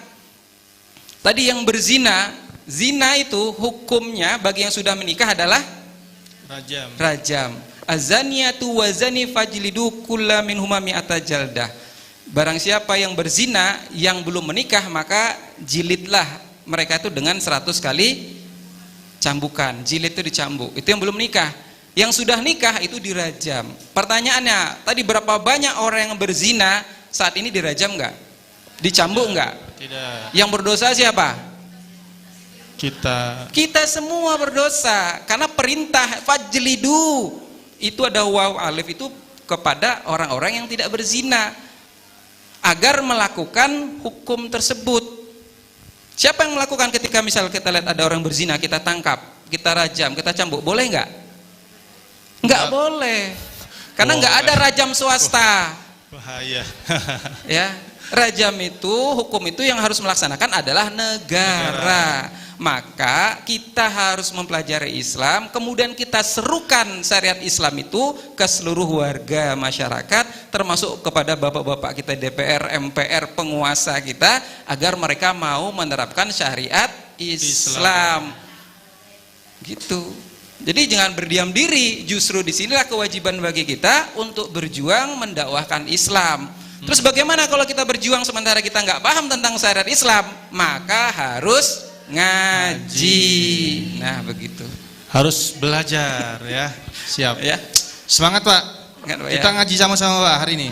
Speaker 1: Tadi yang berzina, zina itu hukumnya bagi yang sudah menikah adalah
Speaker 2: Rajam.
Speaker 1: Rajam. Azaniyatu wazani fajlidu kulla minhuma mi'ata jaldah. Barang siapa yang berzina yang belum menikah, maka jilidlah mereka itu dengan 100 kali cambukan. Jilid itu dicambuk. Itu yang belum nikah. Yang sudah nikah itu dirajam. Pertanyaannya, tadi berapa banyak orang yang berzina saat ini dirajam enggak? Dicambuk enggak?
Speaker 2: Tidak.
Speaker 1: Yang berdosa siapa?
Speaker 2: Kita
Speaker 1: semua berdosa. Karena perintah fajlidu itu ada waw alif itu kepada orang-orang yang tidak berzina agar melakukan hukum tersebut. Siapa yang melakukan ketika misal kita lihat ada orang berzina, kita tangkap, kita rajam, kita cambuk, boleh enggak? Enggak boleh. Karena enggak ada rajam swasta.
Speaker 2: Bahaya.
Speaker 1: Ya, rajam itu, hukum itu yang harus melaksanakan adalah negara. Maka kita harus mempelajari Islam, kemudian kita serukan syariat Islam itu ke seluruh warga masyarakat, termasuk kepada bapak-bapak kita DPR, MPR, penguasa kita, agar mereka mau menerapkan syariat Islam. Gitu. Jadi jangan berdiam diri, justru disinilah kewajiban bagi kita untuk berjuang mendakwahkan Islam. Terus bagaimana kalau kita berjuang sementara kita nggak paham tentang syariat Islam? Maka harus ngaji. Nah, begitu.
Speaker 2: Harus belajar ya. Siap.
Speaker 1: Ya.
Speaker 2: Semangat, Pak.
Speaker 1: Semangat, Pak,
Speaker 2: Kita
Speaker 1: ya.
Speaker 2: ngaji sama-sama, Pak, hari ini.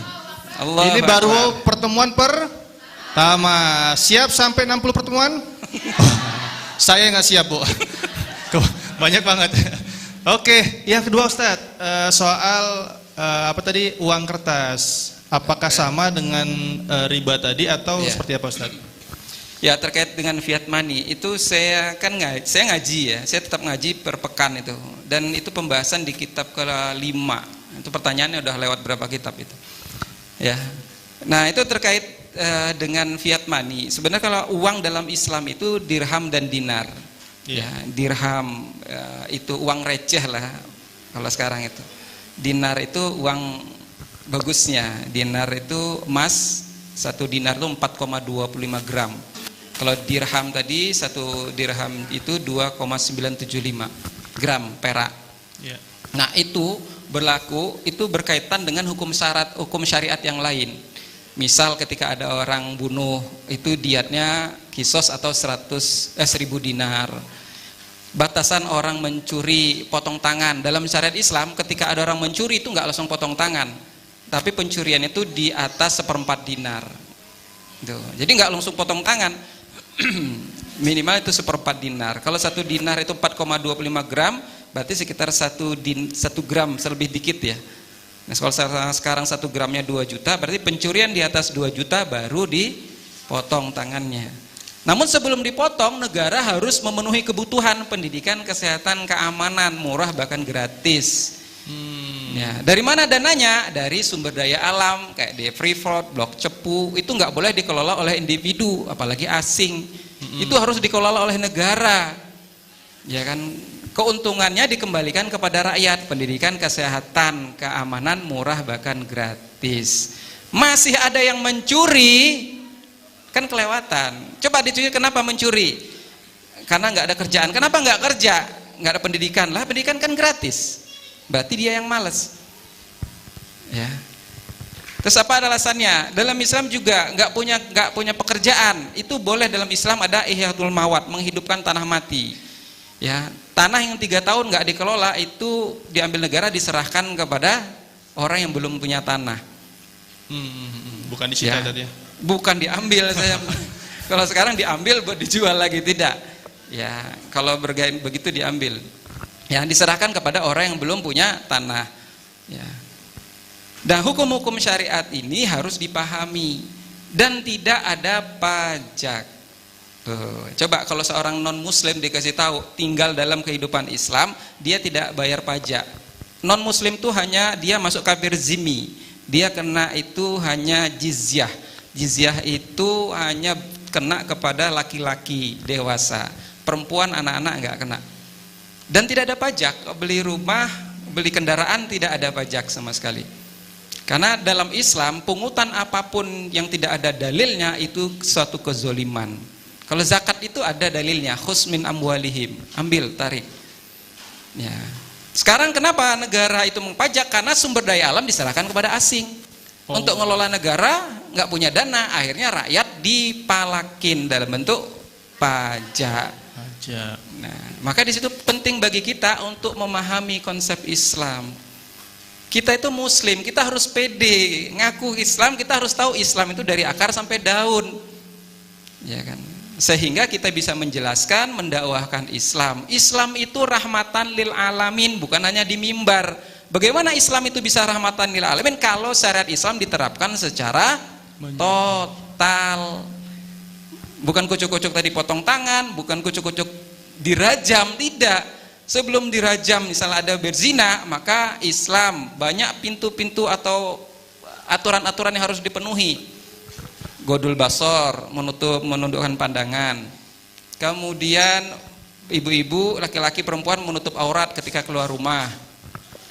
Speaker 1: Allahu
Speaker 2: Ini baru
Speaker 1: Akbar.
Speaker 2: pertemuan pertama. Siap sampai 60 pertemuan? Saya nggak siap, Bu. Banyak banget. Oke, yang kedua Ustadz, soal apa tadi, uang kertas. Apakah sama dengan riba tadi atau
Speaker 1: Ya.
Speaker 2: seperti apa, Ustadz?
Speaker 1: Ya, terkait dengan fiat money itu saya ngaji ya, saya tetap ngaji per pekan itu, dan itu pembahasan di kitab ke-5. Itu pertanyaannya udah lewat berapa kitab itu. Ya. Nah, itu terkait dengan fiat money. Sebenarnya kalau uang dalam Islam itu dirham dan dinar. Ya, dirham itu uang receh lah kalau sekarang itu. Dinar itu uang bagusnya. Dinar itu emas, 1 dinar itu 4,25 gram. Kalau dirham tadi, 1 dirham itu 2,975 gram perak.
Speaker 2: Ya.
Speaker 1: Nah, itu berlaku, itu berkaitan dengan hukum syariat yang lain. Misal ketika ada orang bunuh, itu diatnya kisos atau 1000 dinar. Batasan orang mencuri potong tangan. Dalam syariat Islam, ketika ada orang mencuri itu nggak langsung potong tangan, tapi pencurian itu di atas 1/4 dinar. Tuh. Jadi nggak langsung potong tangan, minimal itu 1/4 dinar. Kalau 1 dinar itu 4,25 gram, berarti sekitar 1 gram lebih dikit ya. Nah, kalau sekarang 1 gramnya 2 juta, berarti pencurian di atas 2 juta baru dipotong tangannya. Namun sebelum dipotong, negara harus memenuhi kebutuhan pendidikan, kesehatan, keamanan, murah bahkan gratis. Ya, dari mana dananya? Dari sumber daya alam kayak di Freeport, Blok Cepu, itu nggak boleh dikelola oleh individu, apalagi asing. Itu harus dikelola oleh negara. Ya kan, keuntungannya dikembalikan kepada rakyat, pendidikan, kesehatan, keamanan, murah bahkan gratis. Masih ada yang mencuri, kan kelewatan. Coba dicuri, kenapa mencuri? Karena nggak ada kerjaan. Kenapa nggak kerja? Nggak ada pendidikan. Lah, pendidikan kan gratis. Berarti dia yang malas. Ya. Terus apa alasannya? Dalam Islam juga nggak punya pekerjaan. Itu boleh dalam Islam ada ihyatul mawat, menghidupkan tanah mati. Ya, tanah yang 3 tahun nggak dikelola itu diambil negara, diserahkan kepada orang yang belum punya tanah.
Speaker 2: Bukan disita
Speaker 1: Ya.
Speaker 2: tadi ya.
Speaker 1: Bukan diambil saya. Kalau sekarang diambil buat dijual lagi, tidak. Ya, kalau begitu diambil. yang diserahkan kepada orang yang belum punya tanah. Ya. Dan hukum-hukum syariat ini harus dipahami dan tidak ada pajak. Tuh, coba kalau seorang non muslim dikasih tahu tinggal dalam kehidupan Islam, dia tidak bayar pajak. Non muslim tuh hanya dia masuk kafir zimmi, dia kena itu hanya jizyah. Jizyah itu hanya kena kepada laki-laki dewasa, perempuan anak-anak nggak kena. Dan tidak ada pajak, beli rumah, beli kendaraan tidak ada pajak sama sekali. Karena dalam Islam pungutan apapun yang tidak ada dalilnya itu suatu kezoliman. Kalau zakat itu ada dalilnya, khus min amwalihim, ambil tarik. Ya. Sekarang kenapa negara itu mempajak? Karena sumber daya alam diserahkan kepada asing. Untuk ngelola negara nggak punya dana, akhirnya rakyat dipalakin dalam bentuk pajak. Nah, maka di situ penting bagi kita untuk memahami konsep Islam. Kita itu muslim, kita harus pede ngaku Islam, kita harus tahu Islam itu dari akar sampai daun. Ya kan? Sehingga kita bisa menjelaskan, mendakwahkan Islam. Islam itu rahmatan lil alamin, bukan hanya di mimbar. Bagaimana Islam itu bisa rahmatan lil alamin kalau syariat Islam diterapkan secara total? Bukan kucuk-kucuk tadi potong tangan, bukan kucuk-kucuk dirajam, tidak. Sebelum dirajam misalnya ada berzina, maka Islam banyak pintu-pintu atau aturan-aturan yang harus dipenuhi. Godul basor, menundukkan pandangan. Kemudian ibu-ibu, laki-laki, perempuan menutup aurat ketika keluar rumah.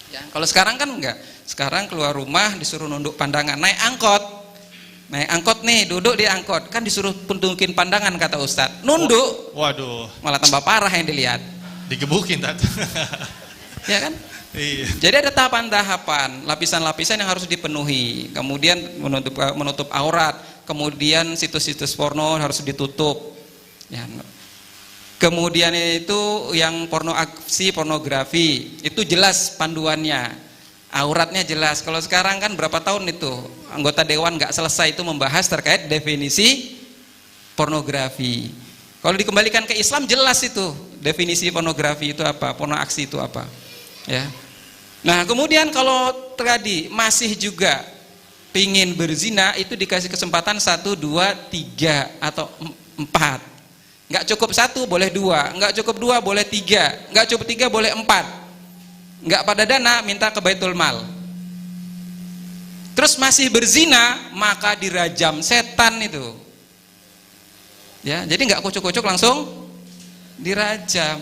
Speaker 1: Ya, kalau sekarang kan enggak. Sekarang keluar rumah disuruh nunduk pandangan, naik angkot nih, duduk di angkot, kan disuruh tundukin pandangan kata Ustadz. Nunduk.
Speaker 2: Waduh.
Speaker 1: Malah tambah parah yang dilihat.
Speaker 2: Digebukin tat.
Speaker 1: Ya kan?
Speaker 2: Iya.
Speaker 1: Jadi ada tahapan-tahapan, lapisan-lapisan yang harus dipenuhi. Kemudian menutup aurat, kemudian situs-situs porno harus ditutup. Ya. Kemudian itu yang pornografi, itu jelas panduannya. Auratnya jelas. Kalau sekarang kan berapa tahun itu anggota dewan nggak selesai itu membahas terkait definisi pornografi. Kalau dikembalikan ke Islam jelas itu definisi pornografi itu apa, porno aksi itu apa. Ya. Nah kemudian kalau tadi masih juga pingin berzina itu dikasih kesempatan 1, 2, 3 atau 4. Nggak cukup 1 boleh 2, nggak cukup 2 boleh 3, nggak cukup 3 boleh 4. Nggak pada dana minta ke Baitul Mal. Terus masih berzina maka dirajam, setan itu. Ya, jadi nggak kucuk-kucuk langsung dirajam.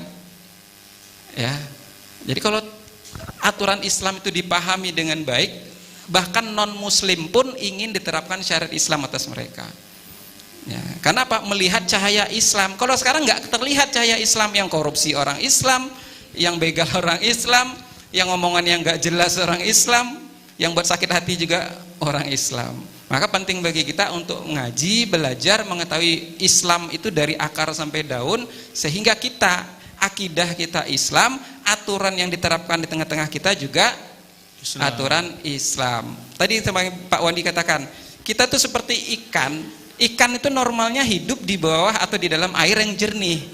Speaker 1: Ya. Jadi kalau aturan Islam itu dipahami dengan baik, bahkan non muslim pun ingin diterapkan syariat Islam atas mereka. Ya, karena apa? Melihat cahaya Islam. Kalau sekarang nggak terlihat cahaya Islam, yang korupsi orang Islam, yang begal orang Islam, yang omongan yang nggak jelas orang Islam, yang buat sakit hati juga orang Islam. Maka penting bagi kita untuk ngaji, belajar, mengetahui Islam itu dari akar sampai daun, sehingga kita, akidah kita Islam, aturan yang diterapkan di tengah-tengah kita juga Islam. Aturan Islam. Tadi Pak Wandi katakan, kita tuh seperti ikan. Ikan itu normalnya hidup di bawah atau di dalam air yang jernih.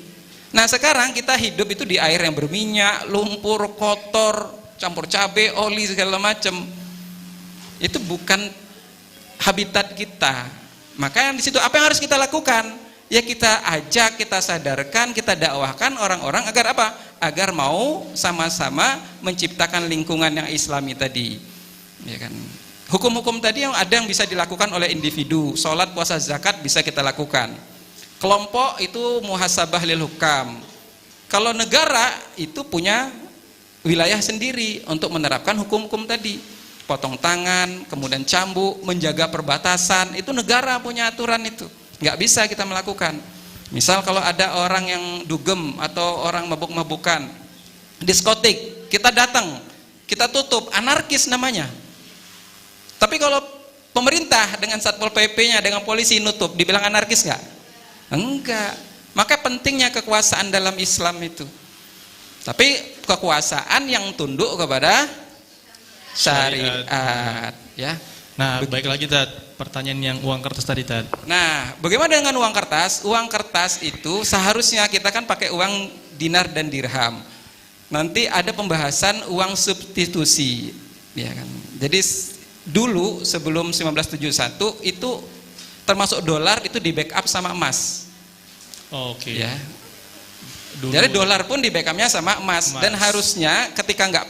Speaker 1: Nah sekarang kita hidup itu di air yang berminyak, lumpur, kotor, campur cabai, oli, segala macam. Itu bukan habitat kita. Maka yang di situ apa yang harus kita lakukan? Ya kita ajak, kita sadarkan, kita dakwahkan orang-orang agar apa? Agar mau sama-sama menciptakan lingkungan yang Islami tadi. Ya kan? Hukum-hukum tadi yang ada yang bisa dilakukan oleh individu, sholat, puasa, zakat bisa kita lakukan. Kelompok itu muhasabah lil hukam. Kalau negara itu punya wilayah sendiri untuk menerapkan hukum-hukum tadi. Potong tangan, kemudian cambuk, menjaga perbatasan, itu negara punya aturan itu. Nggak bisa kita melakukan. Misal kalau ada orang yang dugem atau orang mabuk-mabukan, diskotik, kita datang, kita tutup, anarkis namanya. Tapi kalau pemerintah dengan Satpol PP-nya, dengan polisi nutup, dibilang anarkis nggak? Enggak. Maka pentingnya kekuasaan dalam Islam itu. Tapi kekuasaan yang tunduk kepada syariat, ya.
Speaker 2: Nah, baik lagi Tad, pertanyaan yang uang kertas tadi Tad.
Speaker 1: Nah, bagaimana dengan uang kertas? Uang kertas itu seharusnya kita kan pakai uang dinar dan dirham. nanti ada pembahasan uang substitusi, ya kan. Jadi dulu sebelum 1971 itu termasuk dolar itu di backup sama emas.
Speaker 2: Oke.
Speaker 1: Ya.
Speaker 2: Dulu.
Speaker 1: Jadi dolar pun di backupnya sama emas, dan harusnya ketika nggak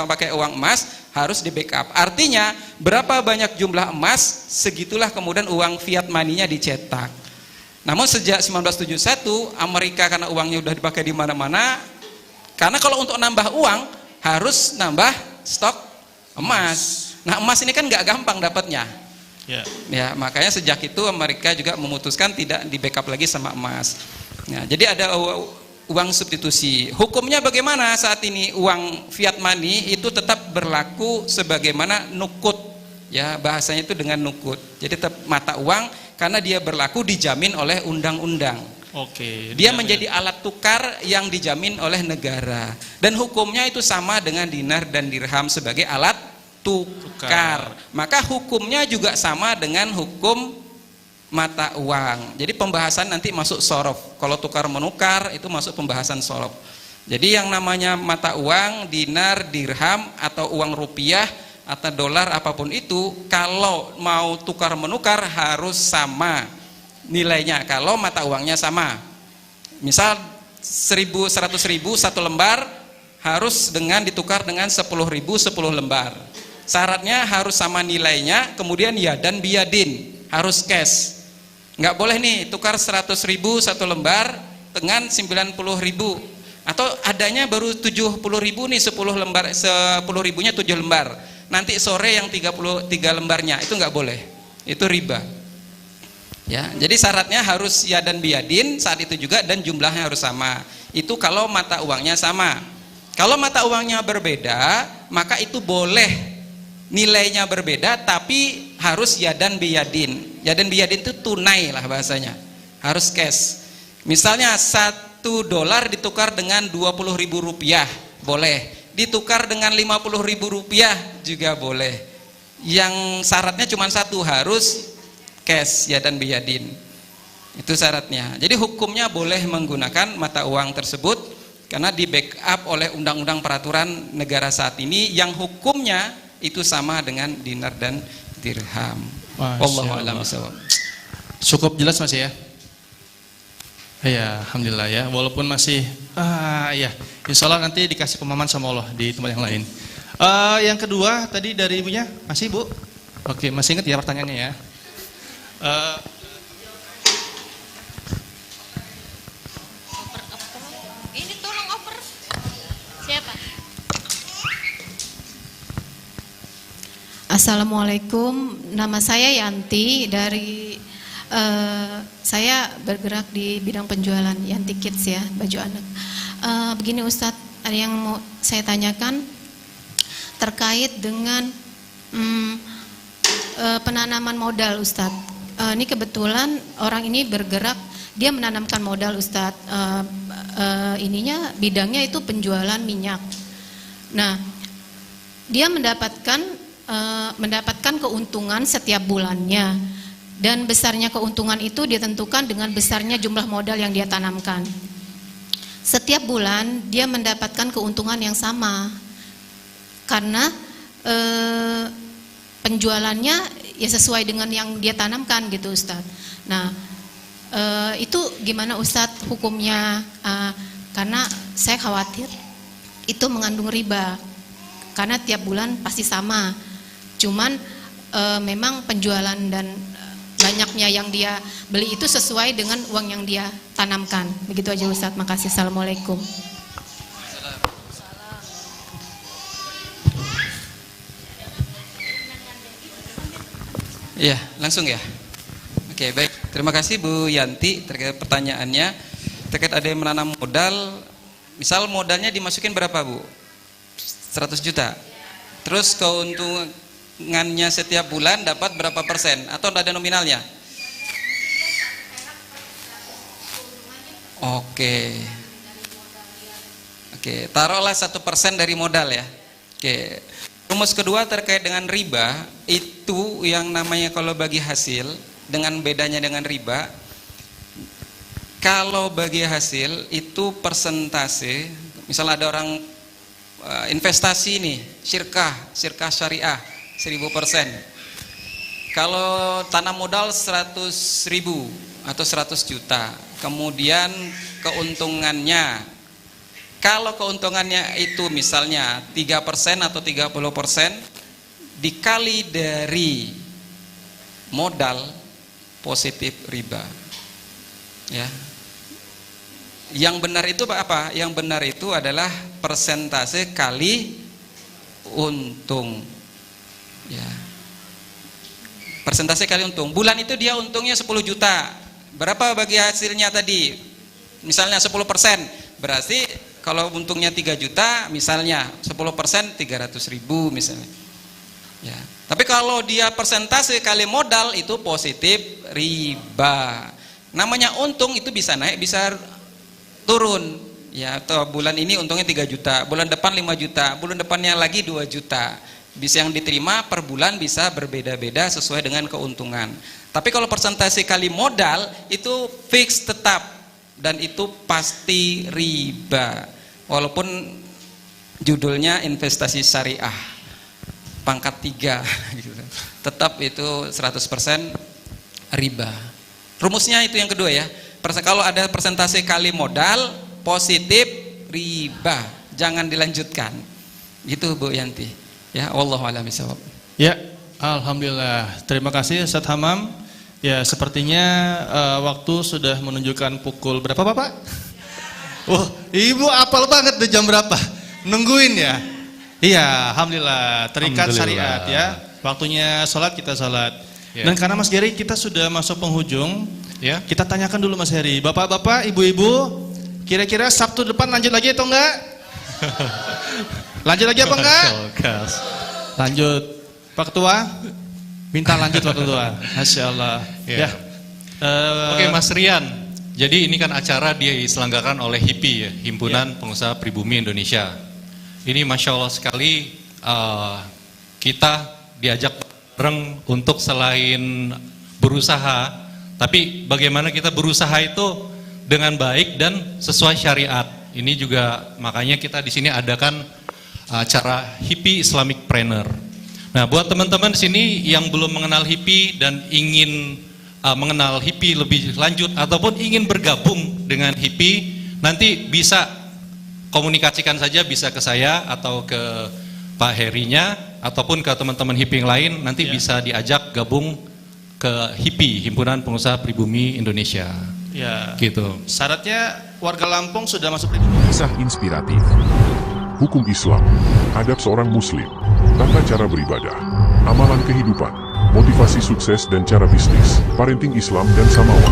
Speaker 1: pakai uang emas harus di backup. Artinya berapa banyak jumlah emas, segitulah kemudian uang fiat money-nya dicetak. Namun sejak 1971 Amerika karena uangnya udah dipakai di mana-mana, karena kalau untuk nambah uang harus nambah stok emas. Nah emas ini kan nggak gampang dapatnya. Ya, makanya sejak itu Amerika juga memutuskan tidak di backup lagi sama emas. Nah, jadi ada uang substitusi. Hukumnya bagaimana saat ini? Uang fiat money itu tetap berlaku sebagaimana nukut. Ya, bahasanya itu dengan nukut. Jadi tetap mata uang karena dia berlaku dijamin oleh undang-undang.
Speaker 2: Oke.
Speaker 1: Dia menjadi alat tukar yang dijamin oleh negara. Dan hukumnya itu sama dengan dinar dan dirham sebagai alat tukar. Maka hukumnya juga sama dengan hukum mata uang. Jadi pembahasan nanti masuk sorof. Kalau tukar menukar itu masuk pembahasan sorof. Jadi yang namanya mata uang, dinar, dirham atau uang rupiah atau dolar apapun itu, kalau mau tukar menukar harus sama nilainya. Kalau mata uangnya sama. Misal 100.000 satu lembar harus dengan ditukar dengan 10.000 10 lembar. Syaratnya harus sama nilainya, kemudian yadan biyadin, harus cash. Nggak boleh nih tukar 100.000 satu lembar dengan 90.000, atau adanya baru 70.000 nih 10 lembar, 10.000-nya 7 lembar, nanti sore yang 33 lembarnya, itu nggak boleh, itu riba. Ya, jadi syaratnya harus ya dan biyadin saat itu juga, dan jumlahnya harus sama. Itu kalau mata uangnya sama. Kalau mata uangnya berbeda, maka itu boleh nilainya berbeda, tapi harus yadan biyadin. Yadan biyadin itu tunai lah bahasanya, harus cash. Misalnya $1 ditukar dengan 20.000 rupiah, boleh. Ditukar dengan 50.000 rupiah juga boleh. Yang syaratnya cuma satu, harus cash, yadan biyadin. Itu syaratnya. Jadi hukumnya boleh menggunakan mata uang tersebut karena di backup oleh undang-undang peraturan negara saat ini yang hukumnya itu sama dengan dinar dan dirham. Wallahu a'lam bishawab.
Speaker 2: Cukup jelas Mas ya? Ya, alhamdulillah ya. Walaupun masih ya, insya Allah nanti dikasih pemahaman sama Allah di tempat yang lain. Yang kedua tadi dari ibunya, masih Bu? Oke, masih ingat ya pertanyaannya ya?
Speaker 8: Ini tolong oper. Siapa?
Speaker 9: Assalamualaikum, nama saya Yanti dari saya bergerak di bidang penjualan Yanti Kids ya, baju anak. Begini Ustadz, ada yang mau saya tanyakan terkait dengan penanaman modal Ustadz. Ini kebetulan orang ini bergerak, dia menanamkan modal Ustadz. Ininya bidangnya itu penjualan minyak. Nah, dia mendapatkan keuntungan setiap bulannya, dan besarnya keuntungan itu ditentukan dengan besarnya jumlah modal yang dia tanamkan. Setiap bulan dia mendapatkan keuntungan yang sama karena penjualannya ya sesuai dengan yang dia tanamkan gitu Ustadz. Nah itu gimana Ustadz hukumnya? Karena saya khawatir itu mengandung riba karena tiap bulan pasti sama. Cuman memang penjualan dan banyaknya yang dia beli itu sesuai dengan uang yang dia tanamkan. Begitu aja Ustadz, makasih. Assalamualaikum.
Speaker 1: Iya, langsung ya. Oke, baik. Terima kasih Bu Yanti terkait pertanyaannya. Terkait ada yang menanam modal, misal modalnya dimasukin berapa Bu? 100 juta. Terus keuntungannya setiap bulan dapat berapa persen? Atau ada nominalnya? Oke. Oke, taruhlah 1% dari modal ya. Oke. Rumus kedua terkait dengan riba, itu yang namanya kalau bagi hasil, dengan bedanya dengan riba, kalau bagi hasil itu persentase Misalnya ada orang investasi nih, syirkah syariah 1000%. Kalau tanam modal 100.000 atau 100 juta, kemudian keuntungannya, kalau keuntungannya itu misalnya 3% atau 30% dikali dari modal, positif riba. Ya. Yang benar itu apa? Yang benar itu adalah persentase kali untung. Ya. Persentase kali untung. Bulan itu dia untungnya 10 juta. Berapa bagi hasilnya tadi? Misalnya 10%. Berarti kalau untungnya 3 juta, misalnya 10% 300.000 misalnya. Ya. Tapi kalau dia persentase kali modal itu positif riba. Namanya untung itu bisa naik, bisa turun. Ya, atau bulan ini untungnya 3 juta, bulan depan 5 juta, bulan depannya lagi 2 juta. Bisa yang diterima per bulan bisa berbeda-beda sesuai dengan keuntungan. Tapi kalau persentase kali modal itu fix tetap dan itu pasti riba. Walaupun judulnya investasi syariah pangkat 3 gitu. Tetap itu 100% riba. Rumusnya itu yang kedua ya. Kalau ada persentase kali modal positif riba, jangan dilanjutkan. Gitu Bu Yanti. Ya, wallahu a'lam bishawab.
Speaker 2: Ya, alhamdulillah. Terima kasih Ustaz Hamam. Ya, sepertinya waktu sudah menunjukkan pukul berapa, Bapak? Oh, Ibu apal banget deh jam berapa? Nungguin ya? Iya, alhamdulillah. Terikat syariat ya. Waktunya sholat kita sholat. Ya. Dan karena Mas Geri kita sudah masuk penghujung, ya. Kita tanyakan dulu Mas Heri. Bapak-bapak, ibu-ibu, kira-kira Sabtu depan lanjut lagi atau enggak? Lanjut lagi apa enggak? Lanjut. Pak Ketua, minta lanjut Pak Ketua. Masya Allah. Ya.
Speaker 3: Oke Mas Rian. Jadi ini kan acara dia diselenggarakan oleh HIPI ya, Himpunan Pengusaha Pribumi Indonesia. Ini Masya Allah sekali kita diajak bareng untuk selain berusaha, tapi bagaimana kita berusaha itu dengan baik dan sesuai syariat. Ini juga makanya kita di sini adakan acara HIPI Islamic Planner. Nah, buat teman-teman di sini yang belum mengenal HIPI dan ingin mengenal HIPI lebih lanjut ataupun ingin bergabung dengan HIPI, nanti bisa komunikasikan saja, bisa ke saya atau ke Pak Herinya ataupun ke teman-teman HIPI yang lain, nanti bisa diajak gabung ke HIPI, Himpunan Pengusaha Pribumi Indonesia.
Speaker 2: Ya.
Speaker 3: Gitu.
Speaker 2: Syaratnya warga Lampung sudah masuk pribumi.
Speaker 10: Kisah inspiratif. Hukum Islam, adab seorang muslim, tata cara beribadah, amalan kehidupan, motivasi sukses dan cara bisnis, parenting Islam dan samawa.